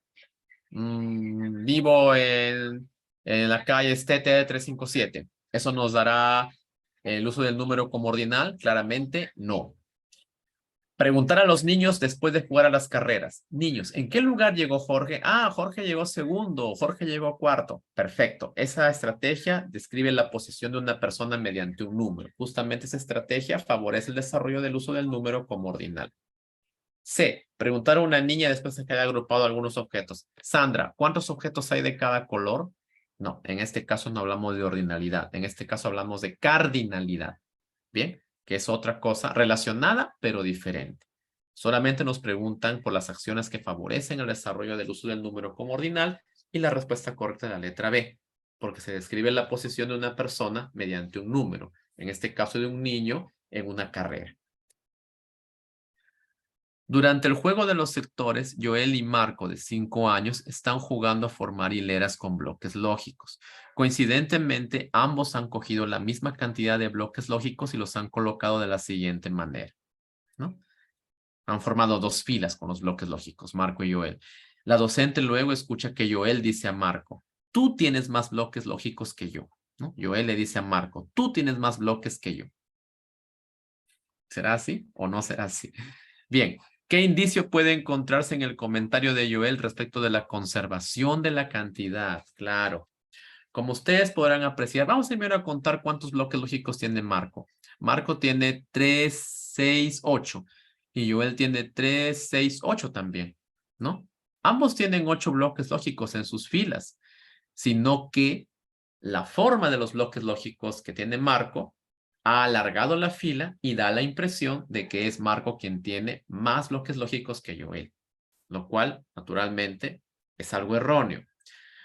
Vivo en la calle Estete 357. ¿Eso nos dará el uso del número como ordinal? Claramente no. Preguntar a los niños después de jugar a las carreras. Niños, ¿en qué lugar llegó Jorge? Ah, Jorge llegó segundo, Jorge llegó cuarto. Perfecto. Esa estrategia describe la posición de una persona mediante un número. Justamente esa estrategia favorece el desarrollo del uso del número como ordinal. C. Preguntar a una niña después de que haya agrupado algunos objetos. Sandra, ¿cuántos objetos hay de cada color? No, en este caso no hablamos de ordinalidad. En este caso hablamos de cardinalidad. Bien, que es otra cosa relacionada, pero diferente. Solamente nos preguntan por las acciones que favorecen el desarrollo del uso del número como ordinal y la respuesta correcta es la letra B, porque se describe la posición de una persona mediante un número. En este caso de un niño en una carrera. Durante el juego de los sectores, Joel y Marco, de 5 años, están jugando a formar hileras con bloques lógicos. Coincidentemente, ambos han cogido la misma cantidad de bloques lógicos y los han colocado de la siguiente manera, ¿no? Han formado 2 filas con los bloques lógicos, Marco y Joel. La docente luego escucha que Joel dice a Marco, tú tienes más bloques lógicos que yo, ¿no? Joel le dice a Marco, tú tienes más bloques que yo. ¿Será así o no será así? Bien, ¿qué indicio puede encontrarse en el comentario de Joel respecto de la conservación de la cantidad? Claro. Como ustedes podrán apreciar, vamos primero a contar cuántos bloques lógicos tiene Marco. Marco tiene 3, 6, 8. Y Joel tiene 3, 6, 8 también, ¿no? Ambos tienen 8 bloques lógicos en sus filas, sino que la forma de los bloques lógicos que tiene Marco ha alargado la fila y da la impresión de que es Marco quien tiene más bloques lógicos que Joel, lo cual, naturalmente, es algo erróneo.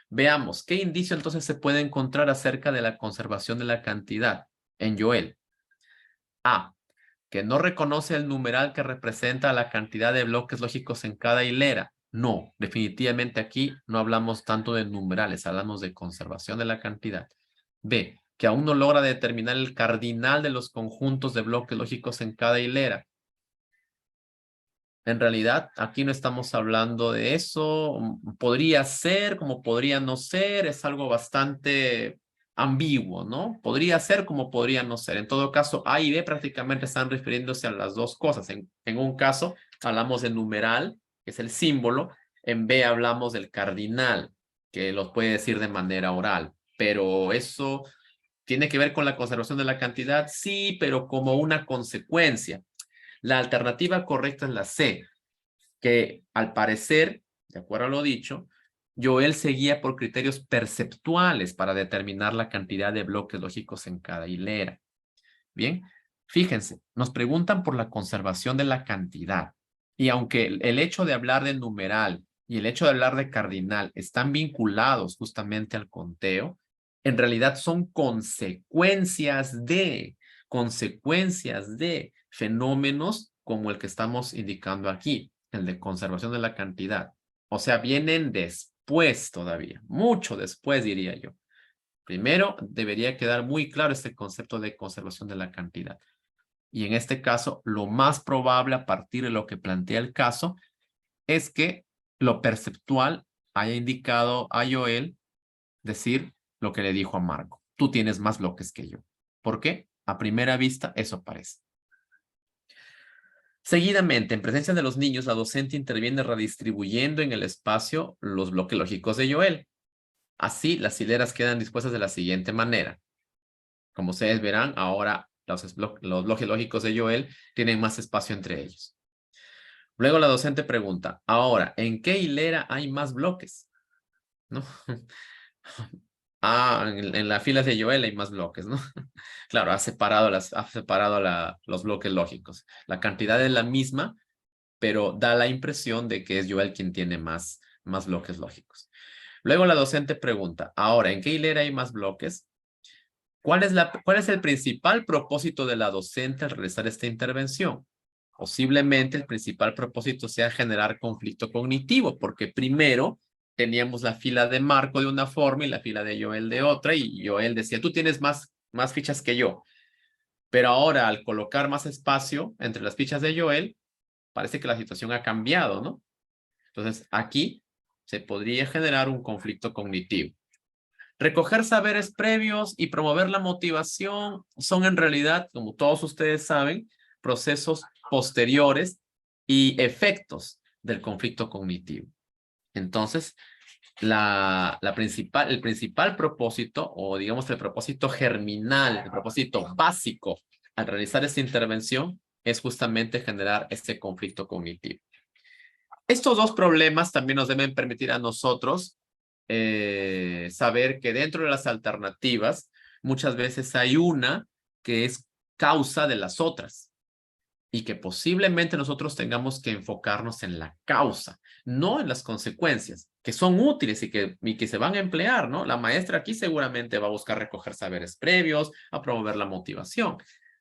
Veamos, ¿qué indicio entonces se puede encontrar acerca de la conservación de la cantidad en Joel? A, que no reconoce el numeral que representa la cantidad de bloques lógicos en cada hilera. No, definitivamente aquí no hablamos tanto de numerales, hablamos de conservación de la cantidad. B, que aún no logra determinar el cardinal de los conjuntos de bloques lógicos en cada hilera. En realidad, aquí no estamos hablando de eso. Podría ser, como podría no ser, es algo bastante ambiguo, ¿no? Podría ser como podría no ser. En todo caso, A y B prácticamente están refiriéndose a las dos cosas. En un caso, hablamos del numeral, que es el símbolo. En B hablamos del cardinal, que lo puede decir de manera oral. Pero eso tiene que ver con la conservación de la cantidad, sí, pero como una consecuencia. La alternativa correcta es la C, que al parecer, de acuerdo a lo dicho, Joel seguía por criterios perceptuales para determinar la cantidad de bloques lógicos en cada hilera. Bien, fíjense, nos preguntan por la conservación de la cantidad. Y aunque el hecho de hablar del numeral y el hecho de hablar de cardinal están vinculados justamente al conteo, en realidad son consecuencias de fenómenos como el que estamos indicando aquí, el de conservación de la cantidad. O sea, vienen después todavía, mucho después diría yo. Primero, debería quedar muy claro este concepto de conservación de la cantidad. Y en este caso, lo más probable a partir de lo que plantea el caso es que lo perceptual haya indicado a Joel decir lo que le dijo a Marco. Tú tienes más bloques que yo. ¿Por qué? A primera vista, eso parece. Seguidamente, en presencia de los niños, la docente interviene redistribuyendo en el espacio los bloques lógicos de Joel. Así, las hileras quedan dispuestas de la siguiente manera. Como ustedes verán, ahora los bloques lógicos de Joel tienen más espacio entre ellos. Luego la docente pregunta, ahora, ¿en qué hilera hay más bloques? ¿No? En la fila de Joel hay más bloques, ¿no? Claro, ha separado los bloques lógicos. La cantidad es la misma, pero da la impresión de que es Joel quien tiene más bloques lógicos. Luego la docente pregunta, ahora, ¿en qué hilera hay más bloques? ¿Cuál es el principal propósito de la docente al realizar esta intervención? Posiblemente el principal propósito sea generar conflicto cognitivo, porque primero teníamos la fila de Marco de una forma y la fila de Joel de otra, y Joel decía, tú tienes más fichas que yo. Pero ahora, al colocar más espacio entre las fichas de Joel, parece que la situación ha cambiado, ¿no? Entonces, aquí se podría generar un conflicto cognitivo. Recoger saberes previos y promover la motivación son en realidad, como todos ustedes saben, procesos posteriores y efectos del conflicto cognitivo. Entonces, el principal propósito, o digamos el propósito germinal, el propósito básico al realizar esta intervención es justamente generar este conflicto cognitivo. Estos dos problemas también nos deben permitir a nosotros saber que dentro de las alternativas muchas veces hay una que es causa de las otras y que posiblemente nosotros tengamos que enfocarnos en la causa, no en las consecuencias, que son útiles y que se van a emplear, ¿no? La maestra aquí seguramente va a buscar recoger saberes previos, a promover la motivación,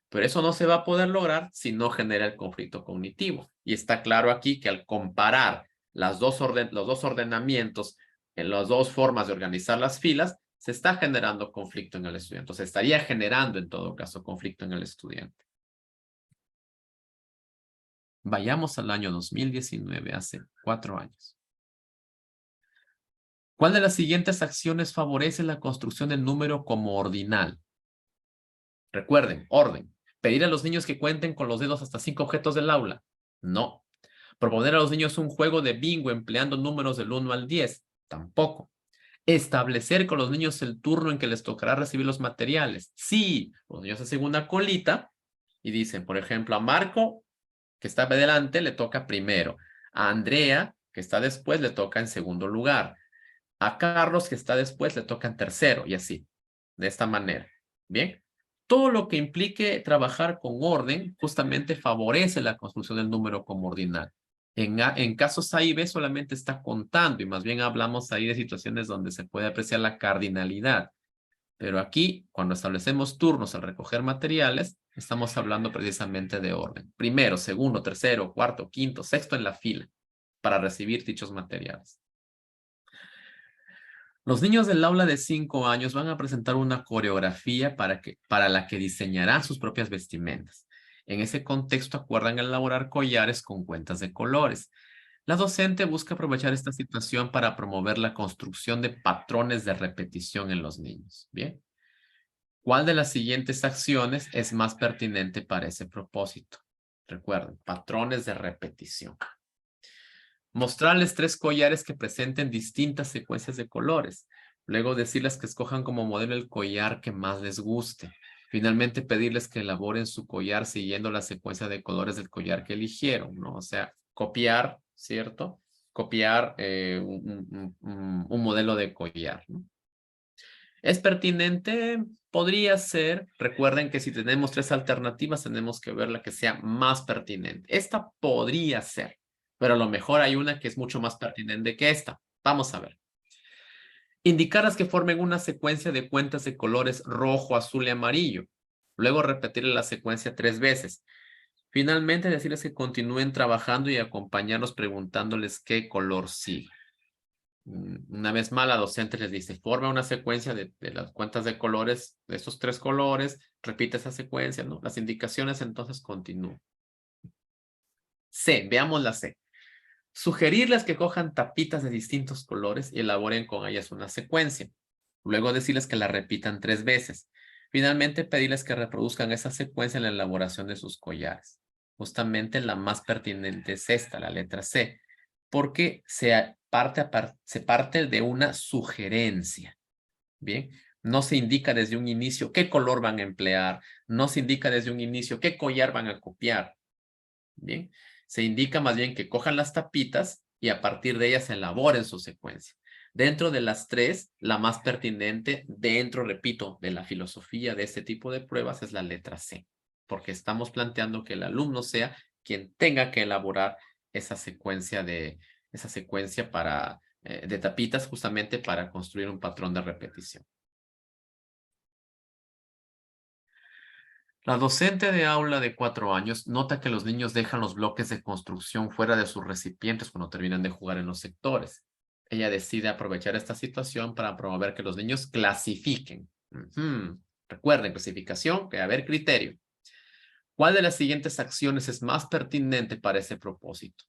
pero eso no se va a poder lograr si no genera el conflicto cognitivo. Y está claro aquí que al comparar los dos ordenamientos en las dos formas de organizar las filas, se está generando conflicto en el estudiante. Se estaría generando, en todo caso, conflicto en el estudiante. Vayamos al año 2019, hace 4 años. ¿Cuál de las siguientes acciones favorece la construcción del número como ordinal? Recuerden, orden. Pedir a los niños que cuenten con los dedos hasta 5 objetos del aula. No. Proponer a los niños un juego de bingo empleando números del 1 al 10. Tampoco. Establecer con los niños el turno en que les tocará recibir los materiales. Sí, los niños hacen una colita y dicen, por ejemplo, a Marco, que está adelante, le toca primero. A Andrea, que está después, le toca en segundo lugar. A Carlos, que está después, le toca en tercero, y así. De esta manera. ¿Bien? Todo lo que implique trabajar con orden justamente favorece la construcción del número como ordinal. En casos A y B solamente está contando y más bien hablamos ahí de situaciones donde se puede apreciar la cardinalidad. Pero aquí, cuando establecemos turnos al recoger materiales, estamos hablando precisamente de orden. Primero, segundo, tercero, cuarto, quinto, sexto en la fila para recibir dichos materiales. Los niños del aula de 5 años van a presentar una coreografía para la que diseñarán sus propias vestimentas. En ese contexto acuerdan elaborar collares con cuentas de colores. La docente busca aprovechar esta situación para promover la construcción de patrones de repetición en los niños. Bien. ¿Cuál de las siguientes acciones es más pertinente para ese propósito? Recuerden, patrones de repetición. Mostrarles 3 collares que presenten distintas secuencias de colores. Luego decirles que escojan como modelo el collar que más les guste. Finalmente pedirles que elaboren su collar siguiendo la secuencia de colores del collar que eligieron, ¿no? O sea, copiar, ¿cierto? Copiar un modelo de collar, ¿no? ¿Es pertinente? Podría ser. Recuerden que si tenemos 3 alternativas, tenemos que ver la que sea más pertinente. Esta podría ser. Pero a lo mejor hay una que es mucho más pertinente que esta. Vamos a ver. Indicarlas que formen una secuencia de cuentas de colores rojo, azul y amarillo. Luego repetir la secuencia 3 veces. Finalmente decirles que continúen trabajando y acompañarlos preguntándoles qué color sigue. Una vez más, la docente les dice, forma una secuencia de las cuentas de colores, de estos 3 colores, repite esa secuencia, ¿no? Las indicaciones entonces continúan. C, veamos la C. Sugerirles que cojan tapitas de distintos colores y elaboren con ellas una secuencia. Luego decirles que la repitan 3 veces. Finalmente pedirles que reproduzcan esa secuencia en la elaboración de sus collares. Justamente la más pertinente es esta, la letra C, porque se parte de una sugerencia. Bien, no se indica desde un inicio qué color van a emplear, no se indica desde un inicio qué collar van a copiar. Bien, se indica más bien que cojan las tapitas y a partir de ellas elaboren su secuencia. Dentro de las 3, la más pertinente dentro, repito, de la filosofía de este tipo de pruebas es la letra C, porque estamos planteando que el alumno sea quien tenga que elaborar esa secuencia de tapitas justamente para construir un patrón de repetición. La docente de aula de 4 años nota que los niños dejan los bloques de construcción fuera de sus recipientes cuando terminan de jugar en los sectores. Ella decide aprovechar esta situación para promover que los niños clasifiquen. Recuerden, clasificación, que haber criterio. ¿Cuál de las siguientes acciones es más pertinente para ese propósito?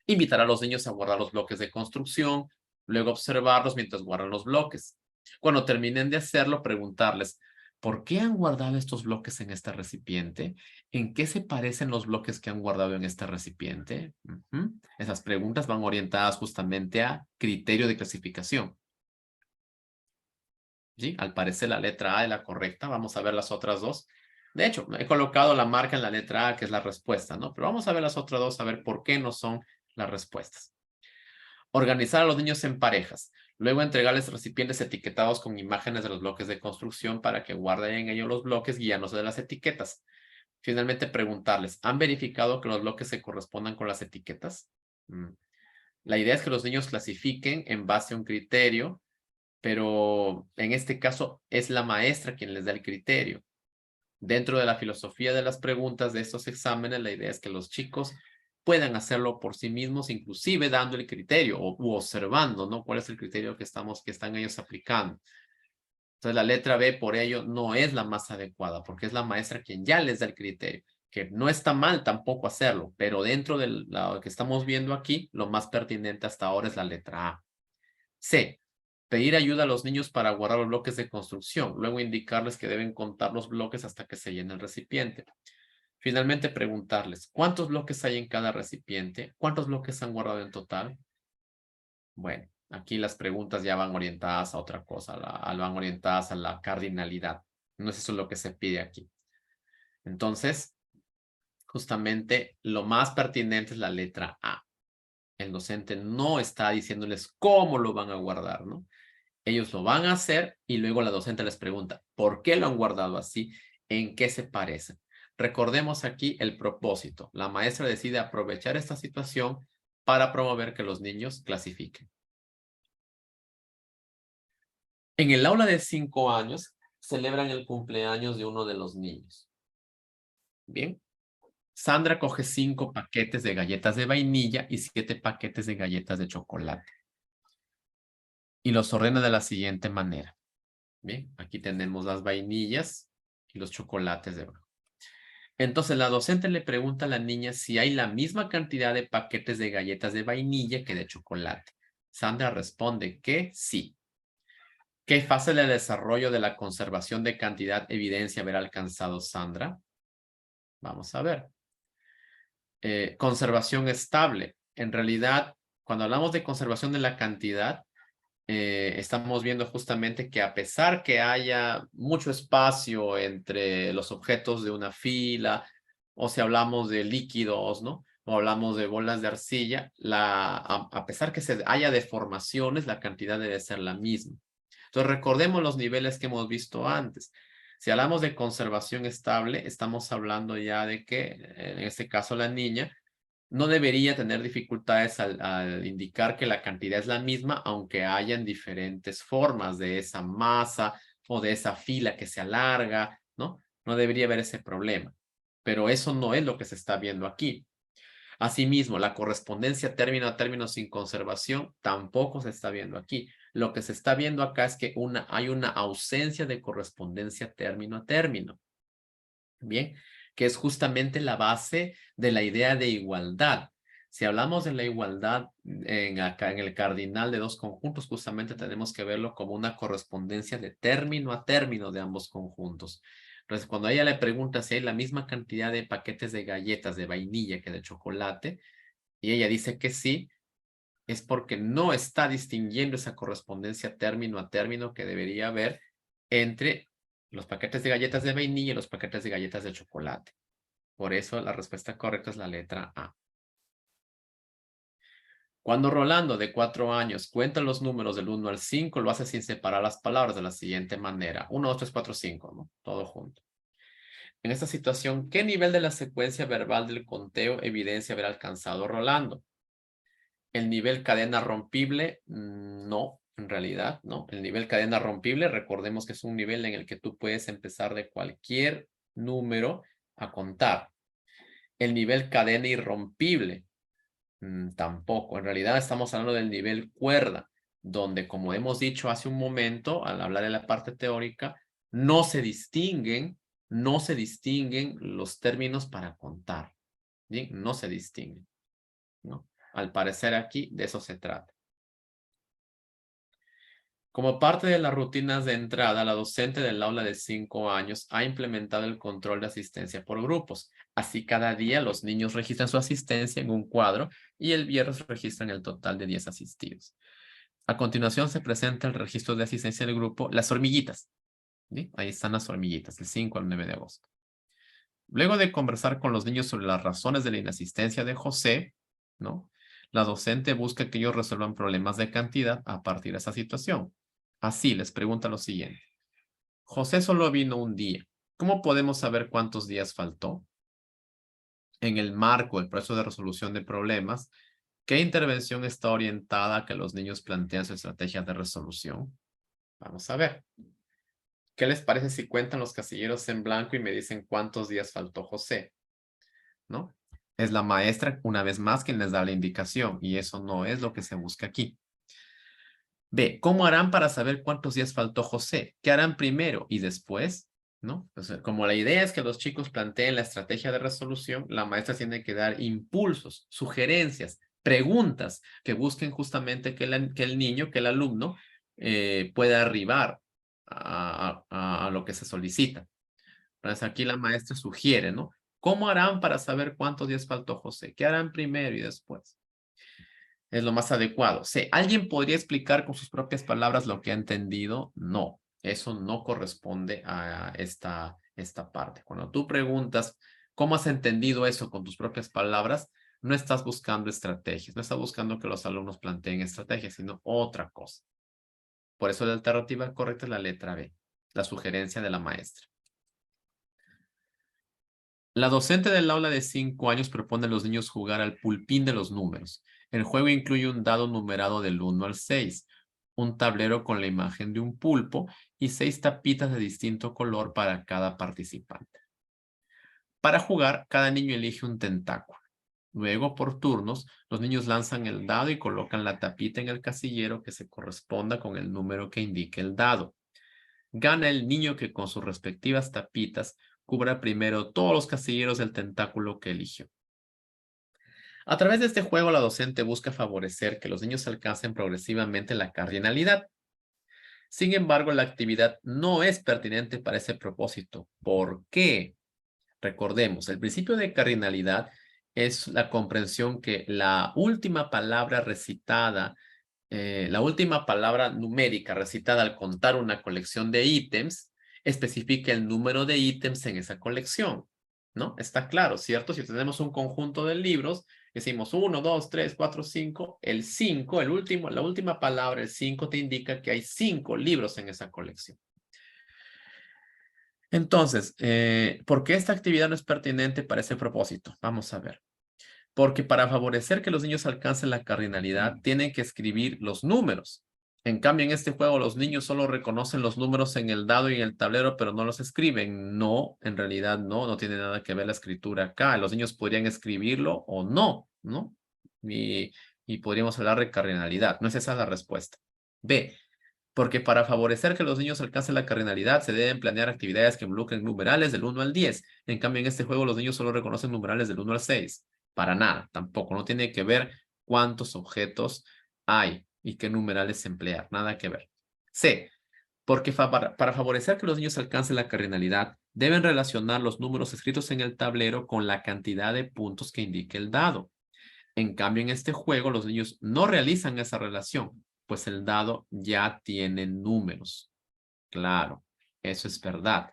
Invitar a los niños a guardar los bloques de construcción, luego observarlos mientras guardan los bloques. Cuando terminen de hacerlo, preguntarles, ¿por qué han guardado estos bloques en este recipiente? ¿En qué se parecen los bloques que han guardado en este recipiente? Esas preguntas van orientadas justamente a criterio de clasificación. ¿Sí? Al parecer la letra A es la correcta. Vamos a ver las otras dos. De hecho, he colocado la marca en la letra A, que es la respuesta, ¿no? Pero vamos a ver las otras dos, a ver por qué no son las respuestas. Organizar a los niños en parejas. Luego entregarles recipientes etiquetados con imágenes de los bloques de construcción para que guarden en ellos los bloques guiándose de las etiquetas. Finalmente preguntarles, ¿han verificado que los bloques se correspondan con las etiquetas? La idea es que los niños clasifiquen en base a un criterio, pero en este caso es la maestra quien les da el criterio. Dentro de la filosofía de las preguntas de estos exámenes, la idea es que los chicos puedan hacerlo por sí mismos, inclusive dando el criterio u observando, ¿no? ¿Cuál es el criterio que están ellos aplicando? Entonces, la letra B, por ello, no es la más adecuada, porque es la maestra quien ya les da el criterio, que no está mal tampoco hacerlo, pero dentro de lo que estamos viendo aquí, lo más pertinente hasta ahora es la letra A. C. Pedir ayuda a los niños para guardar los bloques de construcción, luego indicarles que deben contar los bloques hasta que se llene el recipiente. Finalmente preguntarles, ¿cuántos bloques hay en cada recipiente? ¿Cuántos bloques han guardado en total? Bueno, aquí las preguntas ya van orientadas a otra cosa, van orientadas a la cardinalidad. No es eso lo que se pide aquí. Entonces, justamente lo más pertinente es la letra A. El docente no está diciéndoles cómo lo van a guardar, ¿no? Ellos lo van a hacer y luego la docente les pregunta, ¿por qué lo han guardado así? ¿En qué se parecen? Recordemos aquí el propósito. La maestra decide aprovechar esta situación para promover que los niños clasifiquen. En el aula de 5 años, celebran el cumpleaños de uno de los niños. Bien. Sandra coge 5 paquetes de galletas de vainilla y 7 paquetes de galletas de chocolate. Y los ordena de la siguiente manera. Bien, aquí tenemos las vainillas y los chocolates de abajo. Entonces la docente le pregunta a la niña si hay la misma cantidad de paquetes de galletas de vainilla que de chocolate. Sandra responde que sí. ¿Qué fase de desarrollo de la conservación de cantidad evidencia haber alcanzado Sandra? Vamos a ver. Conservación estable. En realidad, cuando hablamos de conservación de la cantidad, estamos viendo justamente que a pesar que haya mucho espacio entre los objetos de una fila, o si hablamos de líquidos, ¿no? O hablamos de bolas de arcilla, a pesar que haya deformaciones, la cantidad debe ser la misma. Entonces, recordemos los niveles que hemos visto antes. Si hablamos de conservación estable, estamos hablando ya de que, en este caso la niña, no debería tener dificultades al indicar que la cantidad es la misma, aunque hayan diferentes formas de esa masa o de esa fila que se alarga, ¿no? No debería haber ese problema. Pero eso no es lo que se está viendo aquí. Asimismo, la correspondencia término a término sin conservación tampoco se está viendo aquí. Lo que se está viendo acá es que hay una ausencia de correspondencia término a término. Bien, que es justamente la base de la idea de igualdad. Si hablamos de la igualdad acá en el cardinal de dos conjuntos, justamente tenemos que verlo como una correspondencia de término a término de ambos conjuntos. Entonces, cuando a ella le pregunta si hay la misma cantidad de paquetes de galletas de vainilla que de chocolate, y ella dice que sí, es porque no está distinguiendo esa correspondencia término a término que debería haber entre los paquetes de galletas de vainilla y los paquetes de galletas de chocolate. Por eso la respuesta correcta es la letra A. Cuando Rolando, de 4 años, cuenta los números del 1 al 5, lo hace sin separar las palabras de la siguiente manera. 1, 2, 3, 4, 5, ¿no? Todo junto. En esta situación, ¿qué nivel de la secuencia verbal del conteo evidencia haber alcanzado Rolando? El nivel cadena rompible, no, en realidad, no. El nivel cadena rompible, recordemos que es un nivel en el que tú puedes empezar de cualquier número a contar. El nivel cadena irrompible, tampoco. En realidad estamos hablando del nivel cuerda, donde, como hemos dicho hace un momento, al hablar de la parte teórica, no se distinguen los términos para contar. Bien, no se distinguen, ¿no? Al parecer aquí de eso se trata. Como parte de las rutinas de entrada, la docente del aula de 5 años ha implementado el control de asistencia por grupos. Así cada día los niños registran su asistencia en un cuadro y el viernes registran el total de 10 asistidos. A continuación se presenta el registro de asistencia del grupo, las hormiguitas. ¿Sí? Ahí están las hormiguitas, del 5 al 9 de agosto. Luego de conversar con los niños sobre las razones de la inasistencia de José, ¿no? La docente busca que ellos resuelvan problemas de cantidad a partir de esa situación. Así les pregunta lo siguiente. José solo vino un día. ¿Cómo podemos saber cuántos días faltó? En el marco del proceso de resolución de problemas, ¿qué intervención está orientada a que los niños planteen su estrategia de resolución? Vamos a ver. ¿Qué les parece si cuentan los casilleros en blanco y me dicen cuántos días faltó José? ¿No? Es la maestra, una vez más, quien les da la indicación y eso no es lo que se busca aquí. B, ¿cómo harán para saber cuántos días faltó José? ¿Qué harán primero y después? ¿No? Entonces, como la idea es que los chicos planteen la estrategia de resolución, la maestra tiene que dar impulsos, sugerencias, preguntas que busquen justamente que el niño, que el alumno pueda arribar a lo que se solicita. Entonces aquí la maestra sugiere, ¿no? ¿Cómo harán para saber cuántos días faltó José? ¿Qué harán primero y después? Es lo más adecuado. ¿Sí? ¿Alguien podría explicar con sus propias palabras lo que ha entendido? No, eso no corresponde a esta parte. Cuando tú preguntas cómo has entendido eso con tus propias palabras, no estás buscando estrategias, no estás buscando que los alumnos planteen estrategias, sino otra cosa. Por eso la alternativa correcta es la letra B, la sugerencia de la maestra. La docente del aula de 5 años propone a los niños jugar al pulpín de los números. El juego incluye un dado numerado del 1 al 6, un tablero con la imagen de un pulpo y 6 tapitas de distinto color para cada participante. Para jugar, cada niño elige un tentáculo. Luego, por turnos, los niños lanzan el dado y colocan la tapita en el casillero que se corresponda con el número que indique el dado. Gana el niño que con sus respectivas tapitas cubra primero todos los casilleros del tentáculo que eligió. A través de este juego, la docente busca favorecer que los niños alcancen progresivamente la cardinalidad. Sin embargo, la actividad no es pertinente para ese propósito. ¿Por qué? Recordemos, el principio de cardinalidad es la comprensión que la última palabra recitada, la última palabra numérica recitada al contar una colección de ítems, especifica el número de ítems en esa colección, ¿no? Está claro, ¿cierto? Si tenemos un conjunto de libros, decimos 1, 2, 3, 4, 5, el 5, la última palabra, el 5, te indica que hay 5 libros en esa colección. Entonces, ¿por qué esta actividad no es pertinente para ese propósito? Vamos a ver. Porque para favorecer que los niños alcancen la cardinalidad, tienen que escribir los números. En cambio, en este juego, los niños solo reconocen los números en el dado y en el tablero, pero no los escriben. No, en realidad no tiene nada que ver la escritura acá. Los niños podrían escribirlo o no, ¿no? Y podríamos hablar de cardinalidad. No es esa la respuesta. B. Porque para favorecer que los niños alcancen la cardinalidad, se deben planear actividades que involucren numerales del 1 al 10. En cambio, en este juego, los niños solo reconocen numerales del 1 al 6. Para nada, tampoco. No tiene que ver cuántos objetos hay y qué numerales emplear. Nada que ver. C. Porque para favorecer que los niños alcancen la cardinalidad, deben relacionar los números escritos en el tablero con la cantidad de puntos que indique el dado. En cambio, en este juego, los niños no realizan esa relación, pues el dado ya tiene números. Claro, eso es verdad.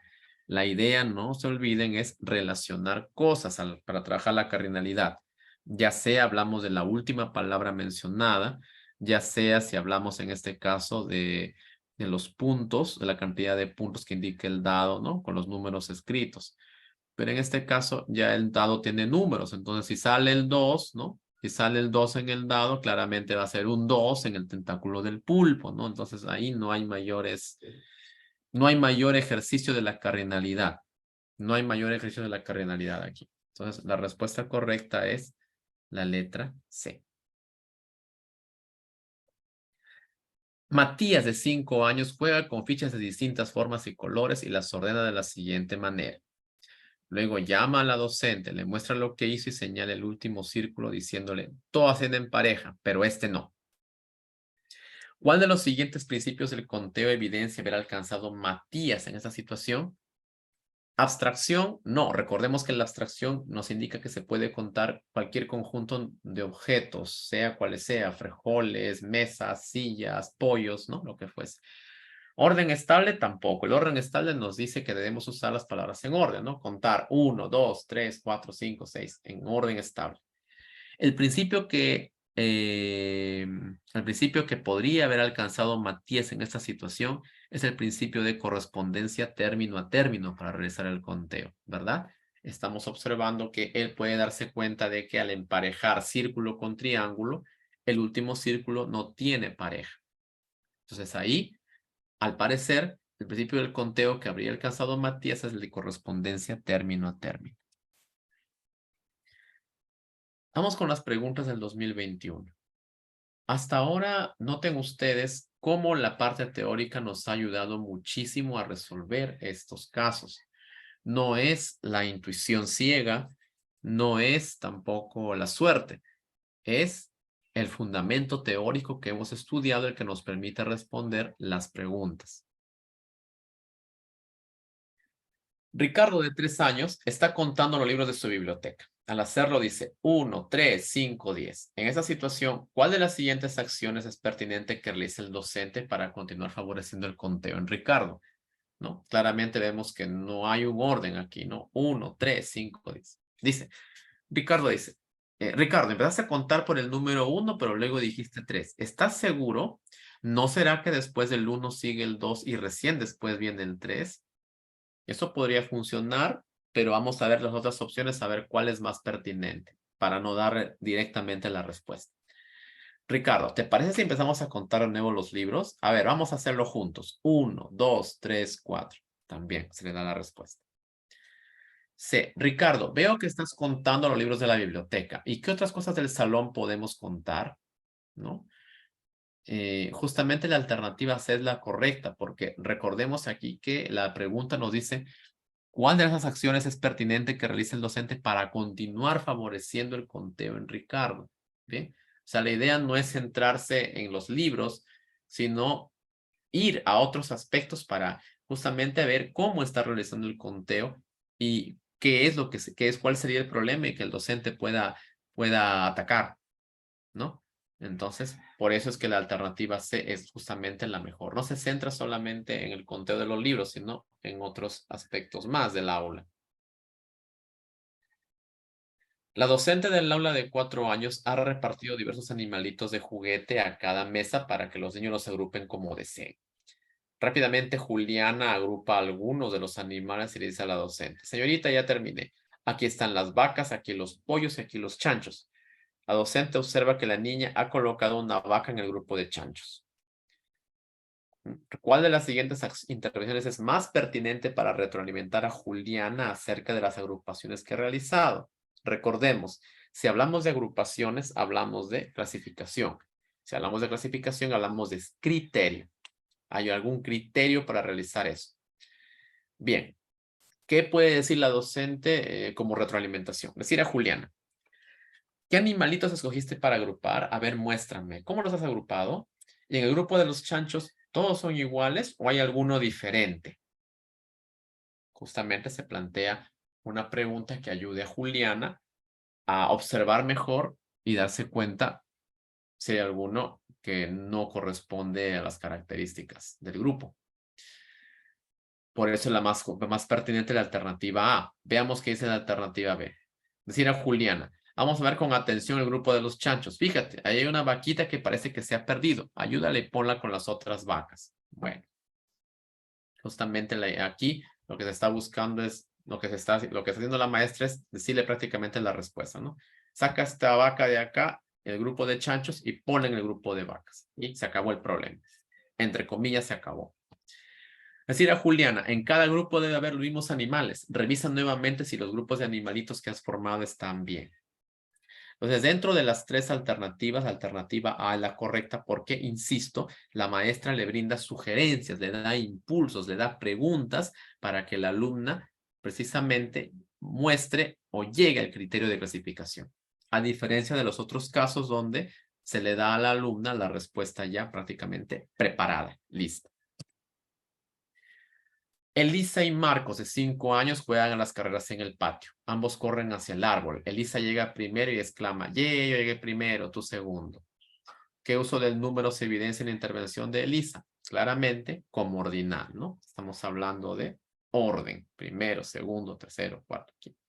La idea, no se olviden, es relacionar cosas para trabajar la cardinalidad. Ya sea hablamos de la última palabra mencionada, ya sea si hablamos en este caso de los puntos, de la cantidad de puntos que indica el dado, ¿no? Con los números escritos. Pero en este caso ya el dado tiene números, entonces si sale el 2, ¿no? Si sale el 2 en el dado, claramente va a ser un 2 en el tentáculo del pulpo, ¿no? Entonces ahí no hay mayor ejercicio de la cardinalidad. No hay mayor ejercicio de la cardinalidad aquí. Entonces la respuesta correcta es la letra C. Matías, de 5 años, juega con fichas de distintas formas y colores y las ordena de la siguiente manera. Luego llama a la docente, le muestra lo que hizo y señala el último círculo diciéndole, todas hacen en pareja, pero este no. ¿Cuál de los siguientes principios del conteo evidencia haber alcanzado Matías en esta situación? Abstracción, no. Recordemos que la abstracción nos indica que se puede contar cualquier conjunto de objetos, sea cuales sea, frijoles, mesas, sillas, pollos, ¿no? Lo que fuese. Orden estable tampoco. El orden estable nos dice que debemos usar las palabras en orden, ¿no? Contar 1, 2, 3, 4, 5, 6 en orden estable. El principio que podría haber alcanzado Matías en esta situación es el principio de correspondencia término a término para realizar el conteo, ¿verdad? Estamos observando que él puede darse cuenta de que al emparejar círculo con triángulo, el último círculo no tiene pareja. Entonces ahí, al parecer, el principio del conteo que habría alcanzado Matías es el de correspondencia término a término. Vamos con las preguntas del 2021. Hasta ahora, noten ustedes cómo la parte teórica nos ha ayudado muchísimo a resolver estos casos. No es la intuición ciega, no es tampoco la suerte, es el fundamento teórico que hemos estudiado el que nos permite responder las preguntas. Ricardo, de 3 años, está contando los libros de su biblioteca. Al hacerlo dice 1, 3, 5, 10. En esa situación, ¿cuál de las siguientes acciones es pertinente que realice el docente para continuar favoreciendo el conteo en Ricardo? ¿No? Claramente vemos que no hay un orden aquí, ¿no? 1, 3, 5, 10. Ricardo dice, Ricardo, empezaste a contar por el número 1, pero luego dijiste 3. ¿Estás seguro? ¿No será que después del 1 sigue el 2 y recién después viene el 3? Eso podría funcionar, pero vamos a ver las otras opciones, a ver cuál es más pertinente, para no dar directamente la respuesta. Ricardo, ¿te parece si empezamos a contar de nuevo los libros? A ver, vamos a hacerlo juntos. 1, 2, 3, 4. También se le da la respuesta. C. Ricardo, veo que estás contando los libros de la biblioteca. ¿Y qué otras cosas del salón podemos contar? ¿No? Justamente la alternativa C es la correcta, porque recordemos aquí que la pregunta nos dice ¿cuál de esas acciones es pertinente que realice el docente para continuar favoreciendo el conteo en Ricardo? ¿Bien? O sea, la idea no es centrarse en los libros, sino ir a otros aspectos para justamente ver cómo está realizando el conteo y qué es lo que cuál sería el problema y que el docente pueda atacar, ¿no? Entonces, por eso es que la alternativa C es justamente la mejor. No se centra solamente en el conteo de los libros, sino en otros aspectos más del aula. La docente del aula de 4 años ha repartido diversos animalitos de juguete a cada mesa para que los niños los agrupen como deseen. Rápidamente, Juliana agrupa algunos de los animales y le dice a la docente, señorita, ya terminé. Aquí están las vacas, aquí los pollos y aquí los chanchos. La docente observa que la niña ha colocado una vaca en el grupo de chanchos. ¿Cuál de las siguientes intervenciones es más pertinente para retroalimentar a Juliana acerca de las agrupaciones que ha realizado? Recordemos, si hablamos de agrupaciones, hablamos de clasificación. Si hablamos de clasificación, hablamos de criterio. ¿Hay algún criterio para realizar eso? Bien, ¿qué puede decir la docente como retroalimentación? Decir a Juliana, ¿qué animalitos escogiste para agrupar? A ver, muéstrame. ¿Cómo los has agrupado? Y en el grupo de los chanchos, ¿todos son iguales o hay alguno diferente? Justamente se plantea una pregunta que ayude a Juliana a observar mejor y darse cuenta si hay alguno que no corresponde a las características del grupo. Por eso la más pertinente es la alternativa A. Veamos qué dice la alternativa B. Decir a Juliana, vamos a ver con atención el grupo de los chanchos. Fíjate, ahí hay una vaquita que parece que se ha perdido. Ayúdale y ponla con las otras vacas. Bueno, justamente aquí lo que se está buscando es, lo que está haciendo la maestra es decirle prácticamente la respuesta, ¿no? Saca esta vaca de acá, el grupo de chanchos, y ponla en el grupo de vacas. Y se acabó el problema. Entre comillas, se acabó. Decir a Juliana, en cada grupo debe haber los mismos animales. Revisa nuevamente si los grupos de animalitos que has formado están bien. Entonces, dentro de las tres alternativas, la alternativa A es la correcta porque, insisto, la maestra le brinda sugerencias, le da impulsos, le da preguntas para que la alumna precisamente muestre o llegue al criterio de clasificación. A diferencia de los otros casos donde se le da a la alumna la respuesta ya prácticamente preparada, lista. Elisa y Marcos, de 5 años, juegan a las carreras en el patio. Ambos corren hacia el árbol. Elisa llega primero y exclama, ¡yay! Yo llegué primero, tú segundo. ¿Qué uso del número se evidencia en la intervención de Elisa? Claramente, como ordinal, ¿no? Estamos hablando de orden. Primero, segundo, tercero, cuarto, quinto.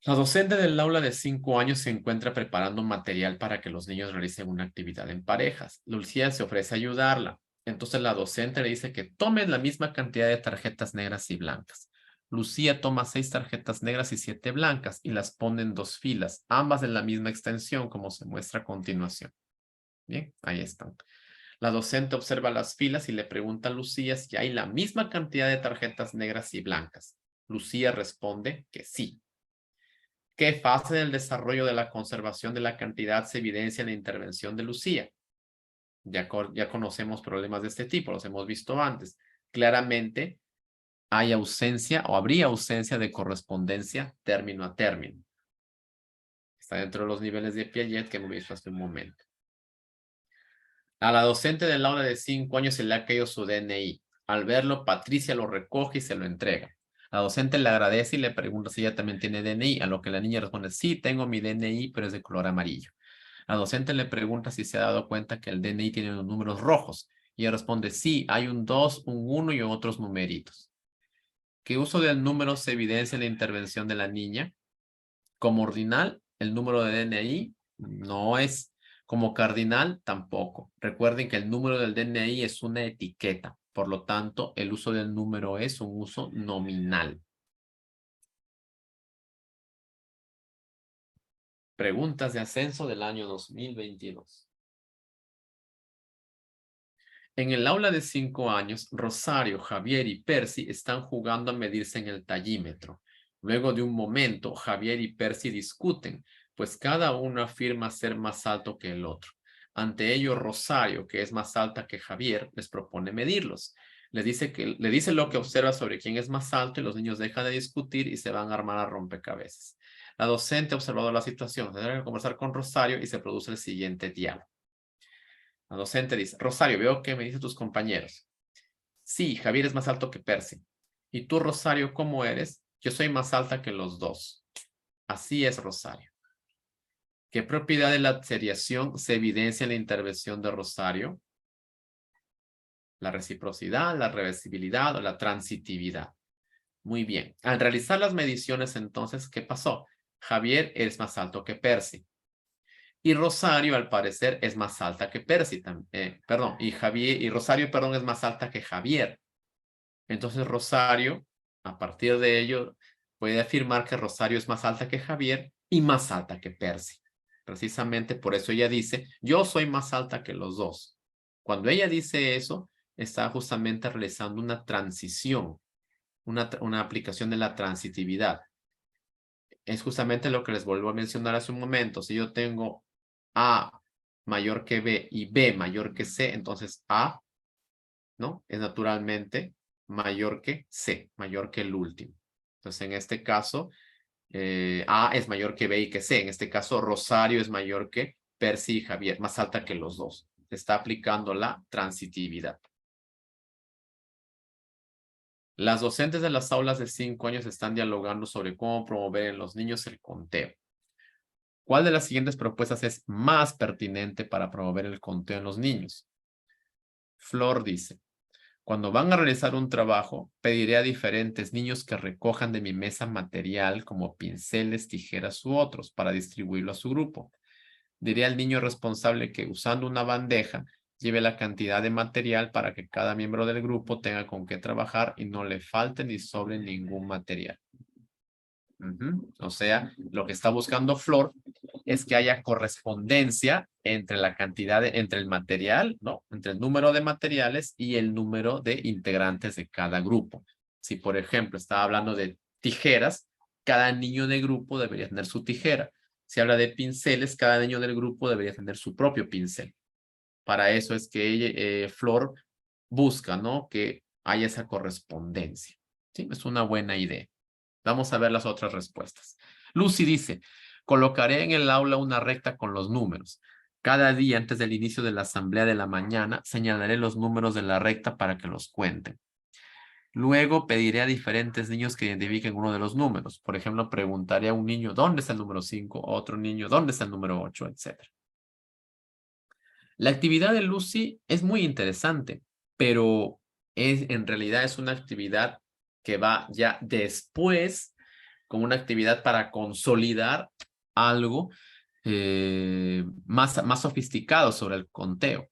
La docente del aula de 5 años se encuentra preparando material para que los niños realicen una actividad en parejas. Lucía se ofrece a ayudarla. Entonces la docente le dice que tome la misma cantidad de tarjetas negras y blancas. Lucía toma 6 tarjetas negras y 7 blancas y las pone en 2 filas, ambas en la misma extensión, como se muestra a continuación. Bien, ahí están. La docente observa las filas y le pregunta a Lucía si hay la misma cantidad de tarjetas negras y blancas. Lucía responde que sí. ¿Qué fase del desarrollo de la conservación de la cantidad se evidencia en la intervención de Lucía? Ya conocemos problemas de este tipo, los hemos visto antes. Claramente hay ausencia o habría ausencia de correspondencia término a término. Está dentro de los niveles de Piaget que hemos visto hace un momento. A la docente del aula de 5 años se le ha caído su DNI. Al verlo, Patricia lo recoge y se lo entrega. La docente le agradece y le pregunta si ella también tiene DNI, a lo que la niña responde, sí, tengo mi DNI, pero es de color amarillo. La docente le pregunta si se ha dado cuenta que el DNI tiene unos números rojos. Y ella responde, sí, hay un 2, un 1 y otros numeritos. ¿Qué uso del número se evidencia en la intervención de la niña? Como ordinal, el número de DNI no es. Como cardinal, tampoco. Recuerden que el número del DNI es una etiqueta. Por lo tanto, el uso del número es un uso nominal. Preguntas de ascenso del año 2022. En el aula de 5 años, Rosario, Javier y Percy están jugando a medirse en el tallímetro. Luego de un momento, Javier y Percy discuten, pues cada uno afirma ser más alto que el otro. Ante ello, Rosario, que es más alta que Javier, les propone medirlos. Le dice lo que observa sobre quién es más alto y los niños dejan de discutir y se van a armar a rompecabezas. La docente ha observado la situación, se debe conversar con Rosario y se produce el siguiente diálogo. La docente dice, Rosario, veo que me dicen tus compañeros. Sí, Javier es más alto que Percy. ¿Y tú, Rosario, cómo eres? Yo soy más alta que los dos. Así es, Rosario. ¿Qué propiedad de la seriación se evidencia en la intervención de Rosario? La reciprocidad, la reversibilidad o la transitividad. Muy bien. Al realizar las mediciones, entonces, ¿qué pasó? Javier es más alto que Percy. Y Rosario, al parecer, es más alta que Percy. Y Rosario, es más alta que Javier. Entonces, Rosario A partir de ello, puede afirmar que Rosario es más alta que Javier y más alta que Percy. Precisamente por eso ella dice, yo soy más alta que los dos. Cuando ella dice eso, está justamente realizando una transición, una aplicación de la transitividad. Es justamente lo que les vuelvo a mencionar hace un momento. Si yo tengo A mayor que B y B mayor que C, entonces A, ¿no? Es naturalmente mayor que C, mayor que el último. Entonces, en este caso, A es mayor que B y que C. En este caso, Rosario es mayor que Percy y Javier, más alta que los dos. Se está aplicando la transitividad. Las docentes de las aulas de 5 años están dialogando sobre cómo promover en los niños el conteo. ¿Cuál de las siguientes propuestas es más pertinente para promover el conteo en los niños? Flor dice, cuando van a realizar un trabajo, pediré a diferentes niños que recojan de mi mesa material como pinceles, tijeras u otros para distribuirlo a su grupo. Diré al niño responsable que usando una bandeja lleve la cantidad de material para que cada miembro del grupo tenga con qué trabajar y no le falte ni sobre ningún material. O sea, lo que está buscando Flor es que haya correspondencia entre la cantidad, entre el material, ¿no? Entre el número de materiales y el número de integrantes de cada grupo. Si, por ejemplo, estaba hablando de tijeras, cada niño del grupo debería tener su tijera. Si habla de pinceles, cada niño del grupo debería tener su propio pincel. Para eso es que ella, Flor busca, ¿no? Que haya esa correspondencia. ¿Sí? Es una buena idea. Vamos a ver las otras respuestas. Lucy dice, colocaré en el aula una recta con los números. Cada día antes del inicio de la asamblea de la mañana, señalaré los números de la recta para que los cuenten. Luego pediré a diferentes niños que identifiquen uno de los números. Por ejemplo, preguntaré a un niño, ¿dónde está el número 5? A otro niño, ¿dónde está el número 8? Etcétera. La actividad de Lucy es muy interesante, pero en realidad es una actividad que va ya después como una actividad para consolidar algo más sofisticado sobre el conteo,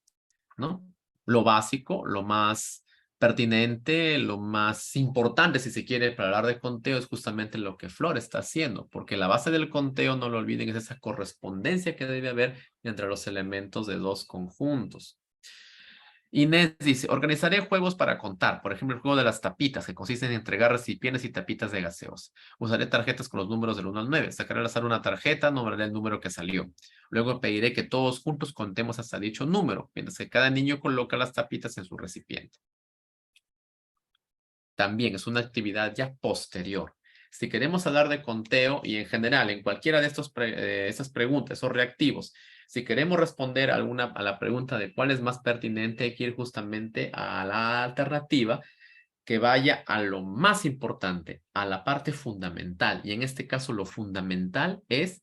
¿no? Lo básico, lo más pertinente, lo más importante, si se quiere, para hablar de conteo es justamente lo que Flor está haciendo, porque la base del conteo, no lo olviden, es esa correspondencia que debe haber entre los elementos de dos conjuntos. Inés dice, organizaré juegos para contar, por ejemplo, el juego de las tapitas, que consiste en entregar recipientes y tapitas de gaseos. Usaré tarjetas con los números del 1 al 9. Sacaré al azar una tarjeta, nombraré el número que salió. Luego pediré que todos juntos contemos hasta dicho número, mientras que cada niño coloca las tapitas en su recipiente. También es una actividad ya posterior. Si queremos hablar de conteo y en general, en cualquiera de estas preguntas o reactivos, si queremos responder a la pregunta de cuál es más pertinente, hay que ir justamente a la alternativa que vaya a lo más importante, a la parte fundamental. Y en este caso, lo fundamental es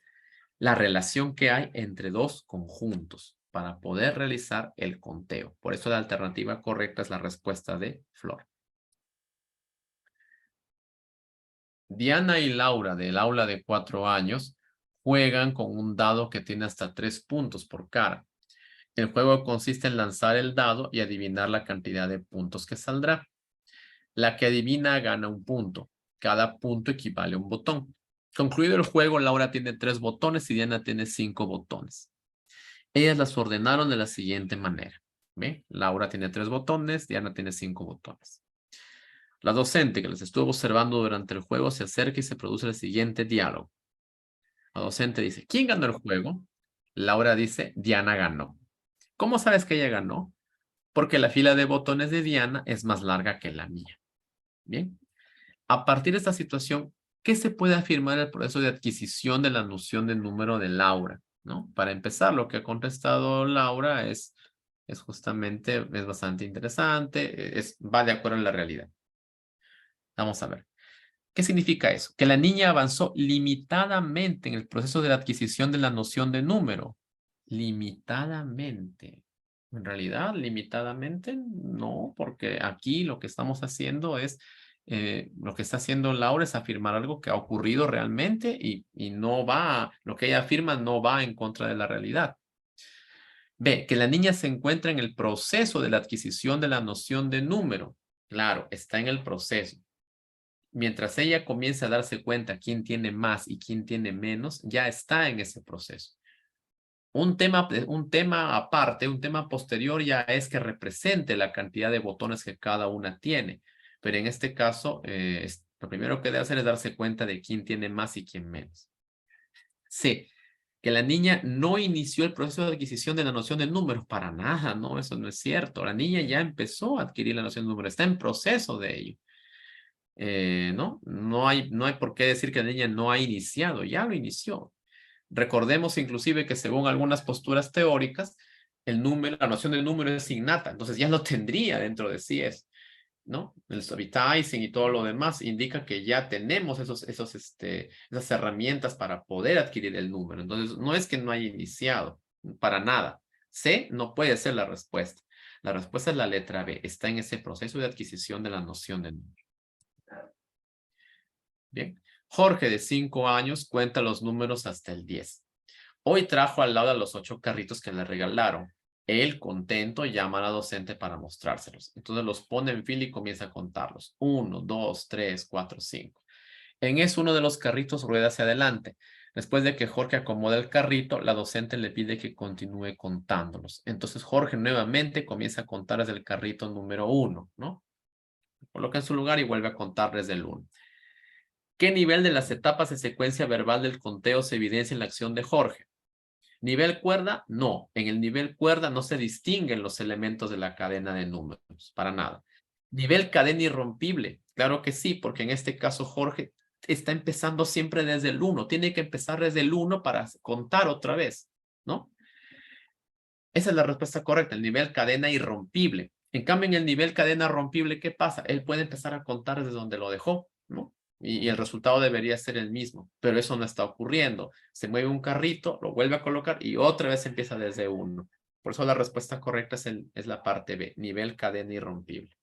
la relación que hay entre dos conjuntos para poder realizar el conteo. Por eso la alternativa correcta es la respuesta de Flor. Diana y Laura del aula de 4 años juegan con un dado que tiene hasta 3 puntos por cara. El juego consiste en lanzar el dado y adivinar la cantidad de puntos que saldrá. La que adivina gana un punto. Cada punto equivale a un botón. Concluido el juego, Laura tiene 3 botones y Diana tiene 5 botones. Ellas las ordenaron de la siguiente manera. ¿Ve? Laura tiene 3 botones, Diana tiene 5 botones. La docente que les estuvo observando durante el juego se acerca y se produce el siguiente diálogo. La docente dice, ¿quién ganó el juego? Laura dice, Diana ganó. ¿Cómo sabes que ella ganó? Porque la fila de botones de Diana es más larga que la mía. Bien. A partir de esta situación, ¿qué se puede afirmar en el proceso de adquisición de la noción de número de Laura? ¿No? Para empezar, lo que ha contestado Laura es justamente, es bastante interesante, va de acuerdo en la realidad. Vamos a ver. ¿Qué significa eso? Que la niña avanzó limitadamente en el proceso de la adquisición de la noción de número. Limitadamente. En realidad, limitadamente, no, porque aquí lo que estamos haciendo es, lo que está haciendo Laura es afirmar algo que ha ocurrido realmente y no va, lo que ella afirma no va en contra de la realidad. B, que la niña se encuentra en el proceso de la adquisición de la noción de número. Claro, está en el proceso. mientras ella comience a darse cuenta quién tiene más y quién tiene menos, ya está en ese proceso. Un tema aparte, un tema posterior ya es que represente la cantidad de botones que cada una tiene. Pero en este caso, lo primero que debe hacer es darse cuenta de quién tiene más y quién menos. C, que la niña no inició el proceso de adquisición de la noción del número. Para nada, no, eso no es cierto. La niña ya empezó a adquirir la noción del número, está en proceso de ello. ¿No? No hay por qué decir que la niña no ha iniciado, ya lo inició. Recordemos inclusive que según algunas posturas teóricas, la noción del número es innata, entonces ya lo tendría dentro de sí, ¿no? El Storytizing y todo lo demás indica que ya tenemos esas herramientas para poder adquirir el número. Entonces, no es que no haya iniciado, para nada. C no puede ser la respuesta. La respuesta es la letra B, está en ese proceso de adquisición de la noción del número. Bien. Jorge, de 5 años, cuenta los números hasta el 10. Hoy trajo al lado a los 8 carritos que le regalaron. Él, contento, llama a la docente para mostrárselos. Entonces los pone en fila y comienza a contarlos. 1, 2, 3, 4, 5. En eso uno de los carritos rueda hacia adelante. Después de que Jorge acomoda el carrito, la docente le pide que continúe contándolos. Entonces Jorge nuevamente comienza a contar desde el carrito número 1, ¿no? Coloca en su lugar y vuelve a contar desde el 1. ¿Qué nivel de las etapas de secuencia verbal del conteo se evidencia en la acción de Jorge? ¿Nivel cuerda? No. En el nivel cuerda no se distinguen los elementos de la cadena de números, para nada. ¿Nivel cadena irrompible? Claro que sí, porque en este caso Jorge está empezando siempre desde el 1. Tiene que empezar desde el 1 para contar otra vez, ¿no? Esa es la respuesta correcta, el nivel cadena irrompible. En cambio, en el nivel cadena rompible, ¿qué pasa? Él puede empezar a contar desde donde lo dejó, ¿no? Y el resultado debería ser el mismo, pero eso no está ocurriendo. Se mueve un carrito, lo vuelve a colocar y otra vez empieza desde 1. Por eso la respuesta correcta es la parte B, nivel cadena irrompible.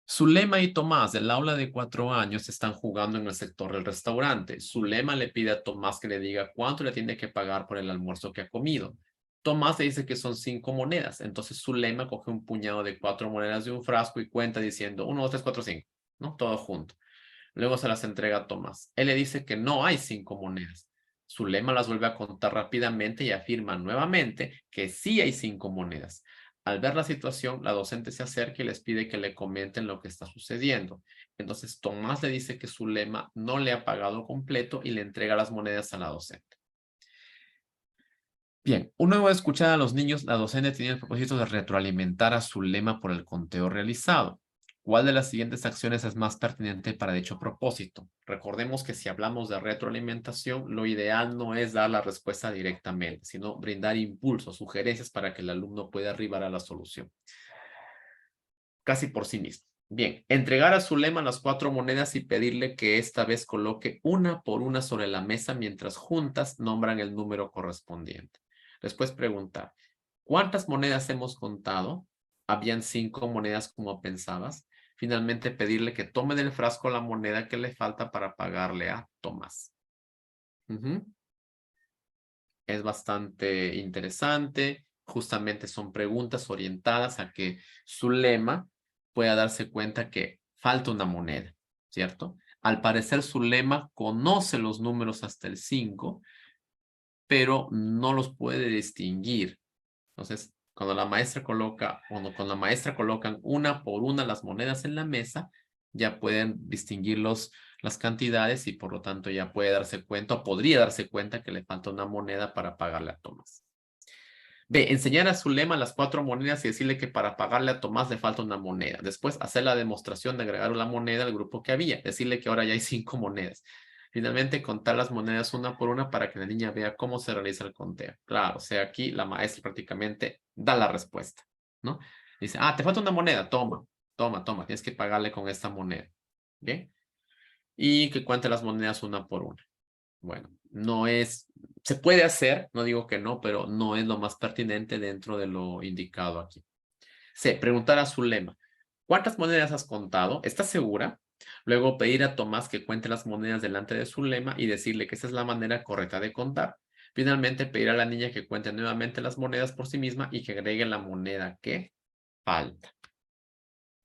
Zulema y Tomás del aula de 4 años están jugando en el sector del restaurante. Zulema le pide a Tomás que le diga cuánto le tiene que pagar por el almuerzo que ha comido. Tomás le dice que son 5 monedas. Entonces Zulema coge un puñado de 4 monedas de un frasco y cuenta diciendo 1, 2, 3, 4, 5, ¿no? Todo junto. Luego se las entrega a Tomás. Él le dice que no hay 5 monedas. Zulema las vuelve a contar rápidamente y afirma nuevamente que sí hay 5 monedas. Al ver la situación, la docente se acerca y les pide que le comenten lo que está sucediendo. Entonces Tomás le dice que Zulema no le ha pagado completo y le entrega las monedas a la docente. Bien, una vez escuchada a los niños, la docente tenía el propósito de retroalimentar a Zulema por el conteo realizado. ¿Cuál de las siguientes acciones es más pertinente para dicho propósito? Recordemos que si hablamos de retroalimentación, lo ideal no es dar la respuesta directamente, sino brindar impulsos, sugerencias para que el alumno pueda arribar a la solución. Casi por sí mismo. Bien, entregar a Zulema las 4 monedas y pedirle que esta vez coloque una por una sobre la mesa mientras juntas nombran el número correspondiente. Después preguntar, ¿cuántas monedas hemos contado? ¿Habían 5 monedas como pensabas? Finalmente pedirle que tome del frasco la moneda que le falta para pagarle a Tomás. Es bastante interesante. Justamente son preguntas orientadas a que Zulema pueda darse cuenta que falta una moneda, ¿cierto? Al parecer Zulema conoce los números hasta el 5, pero no los puede distinguir. Entonces, cuando la maestra colocan una por una las monedas en la mesa, ya pueden distinguir las cantidades y por lo tanto ya puede darse cuenta o podría darse cuenta que le falta una moneda para pagarle a Tomás. B, enseñar a Zulema las 4 monedas y decirle que para pagarle a Tomás le falta una moneda. Después hacer la demostración de agregar una moneda al grupo que había. Decirle que ahora ya hay 5 monedas. Finalmente, contar las monedas una por una para que la niña vea cómo se realiza el conteo. Claro, o sea, aquí la maestra prácticamente da la respuesta, ¿no? Dice, te falta una moneda, toma, tienes que pagarle con esta moneda. ¿Bien? Y que cuente las monedas una por una. Bueno, se puede hacer, no digo que no, pero no es lo más pertinente dentro de lo indicado aquí. C, preguntar a Zulema, ¿cuántas monedas has contado? ¿Estás segura? Luego pedir a Tomás que cuente las monedas delante de Zulema y decirle que esa es la manera correcta de contar. Finalmente pedir a la niña que cuente nuevamente las monedas por sí misma y que agregue la moneda que falta.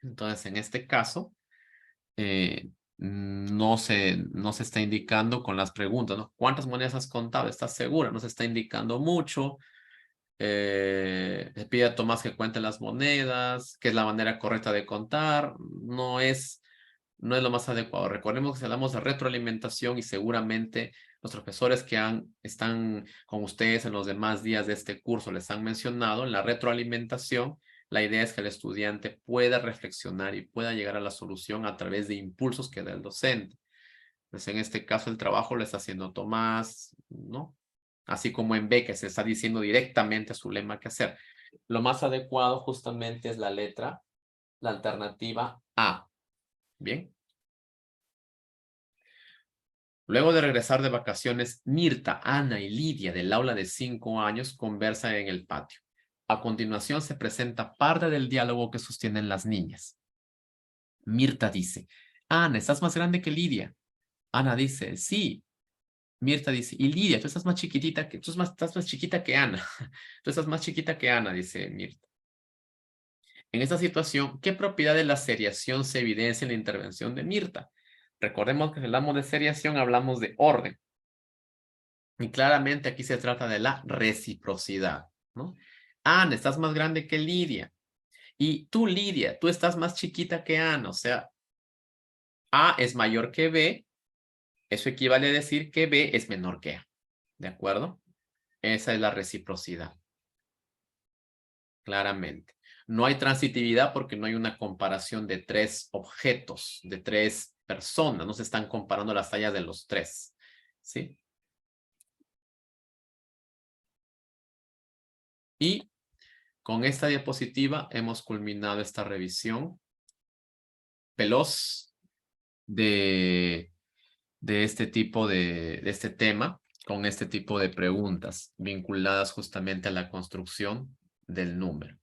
Entonces, en este caso, no se está indicando con las preguntas, ¿no? ¿Cuántas monedas has contado? ¿Estás segura? No se está indicando mucho. Le pide a Tomás que cuente las monedas, que es la manera correcta de contar. No es lo más adecuado. Recordemos que hablamos de retroalimentación y seguramente los profesores que están con ustedes en los demás días de este curso les han mencionado, en la retroalimentación, la idea es que el estudiante pueda reflexionar y pueda llegar a la solución a través de impulsos que da el docente. Pues en este caso el trabajo lo está haciendo Tomás, ¿no? Así como en B, que se está diciendo directamente su lema qué hacer. Lo más adecuado justamente es la alternativa A. Bien. Luego de regresar de vacaciones, Mirta, Ana y Lidia del aula de 5 años conversan en el patio. A continuación se presenta parte del diálogo que sostienen las niñas. Mirta dice, Ana, ¿estás más grande que Lidia? Ana dice, sí. Mirta dice, y Lidia, tú estás más chiquitita que, estás más chiquita que Ana. Tú estás más chiquita que Ana, dice Mirta. En esta situación, ¿qué propiedad de la seriación se evidencia en la intervención de Mirta? Recordemos que si hablamos de seriación, hablamos de orden. Y claramente aquí se trata de la reciprocidad, ¿no? Ana, estás más grande que Lidia. Y tú, Lidia, tú estás más chiquita que Ana. O sea, A es mayor que B. Eso equivale a decir que B es menor que A. ¿De acuerdo? Esa es la reciprocidad. Claramente. No hay transitividad porque no hay una comparación de 3 objetos, de 3 personas. No se están comparando las tallas de los 3. ¿Sí? Y con esta diapositiva hemos culminado esta revisión veloz de este tipo de este tema, con este tipo de preguntas vinculadas justamente a la construcción del número.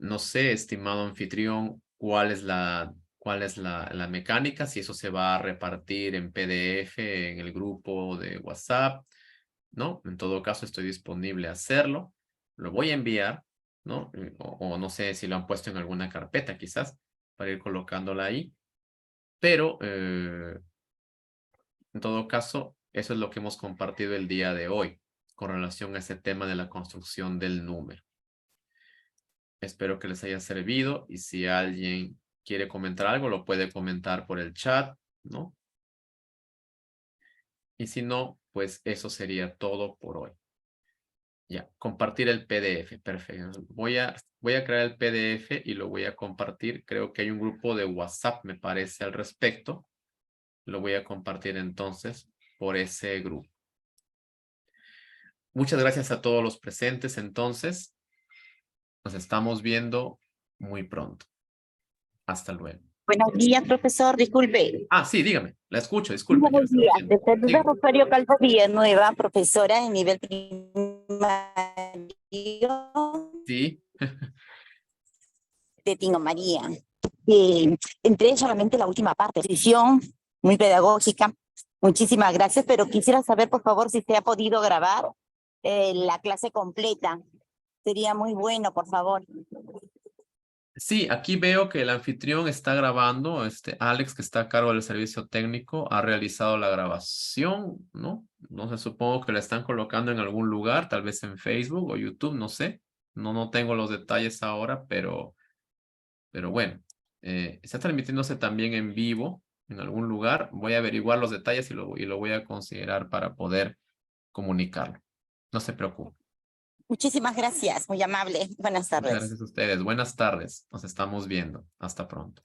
No sé, estimado anfitrión, cuál es la mecánica, si eso se va a repartir en PDF en el grupo de WhatsApp, ¿no? En todo caso, estoy disponible a hacerlo. Lo voy a enviar, ¿no? O no sé si lo han puesto en alguna carpeta, quizás, para ir colocándola ahí. Pero, en todo caso, eso es lo que hemos compartido el día de hoy con relación a ese tema de la construcción del número. Espero que les haya servido y si alguien quiere comentar algo, lo puede comentar por el chat, ¿no? Y si no, pues eso sería todo por hoy. Ya, compartir el PDF, perfecto. Voy a crear el PDF y lo voy a compartir. Creo que hay un grupo de WhatsApp, me parece, al respecto. Lo voy a compartir entonces por ese grupo. Muchas gracias a todos los presentes entonces. Nos estamos viendo muy pronto. Hasta luego. Buenos días, profesor. Disculpe. Ah, sí, dígame. La escucho, disculpe. Buenos días. Te saluda Rosario Calvo Villanueva, profesora de nivel primario Sí. de Tingo María. Entré solamente la última parte, decisión muy pedagógica. Muchísimas gracias, pero quisiera saber, por favor, si se ha podido grabar la clase completa. Sería muy bueno, por favor. Sí, aquí veo que el anfitrión está grabando, Alex, que está a cargo del servicio técnico, ha realizado la grabación, ¿no? No sé, supongo que la están colocando en algún lugar, tal vez en Facebook o YouTube, no sé. No tengo los detalles ahora, pero bueno. Está transmitiéndose también en vivo en algún lugar. Voy a averiguar los detalles y lo voy a considerar para poder comunicarlo. No se preocupe. Muchísimas gracias, muy amable. Buenas tardes. Muchas gracias a ustedes. Buenas tardes. Nos estamos viendo. Hasta pronto.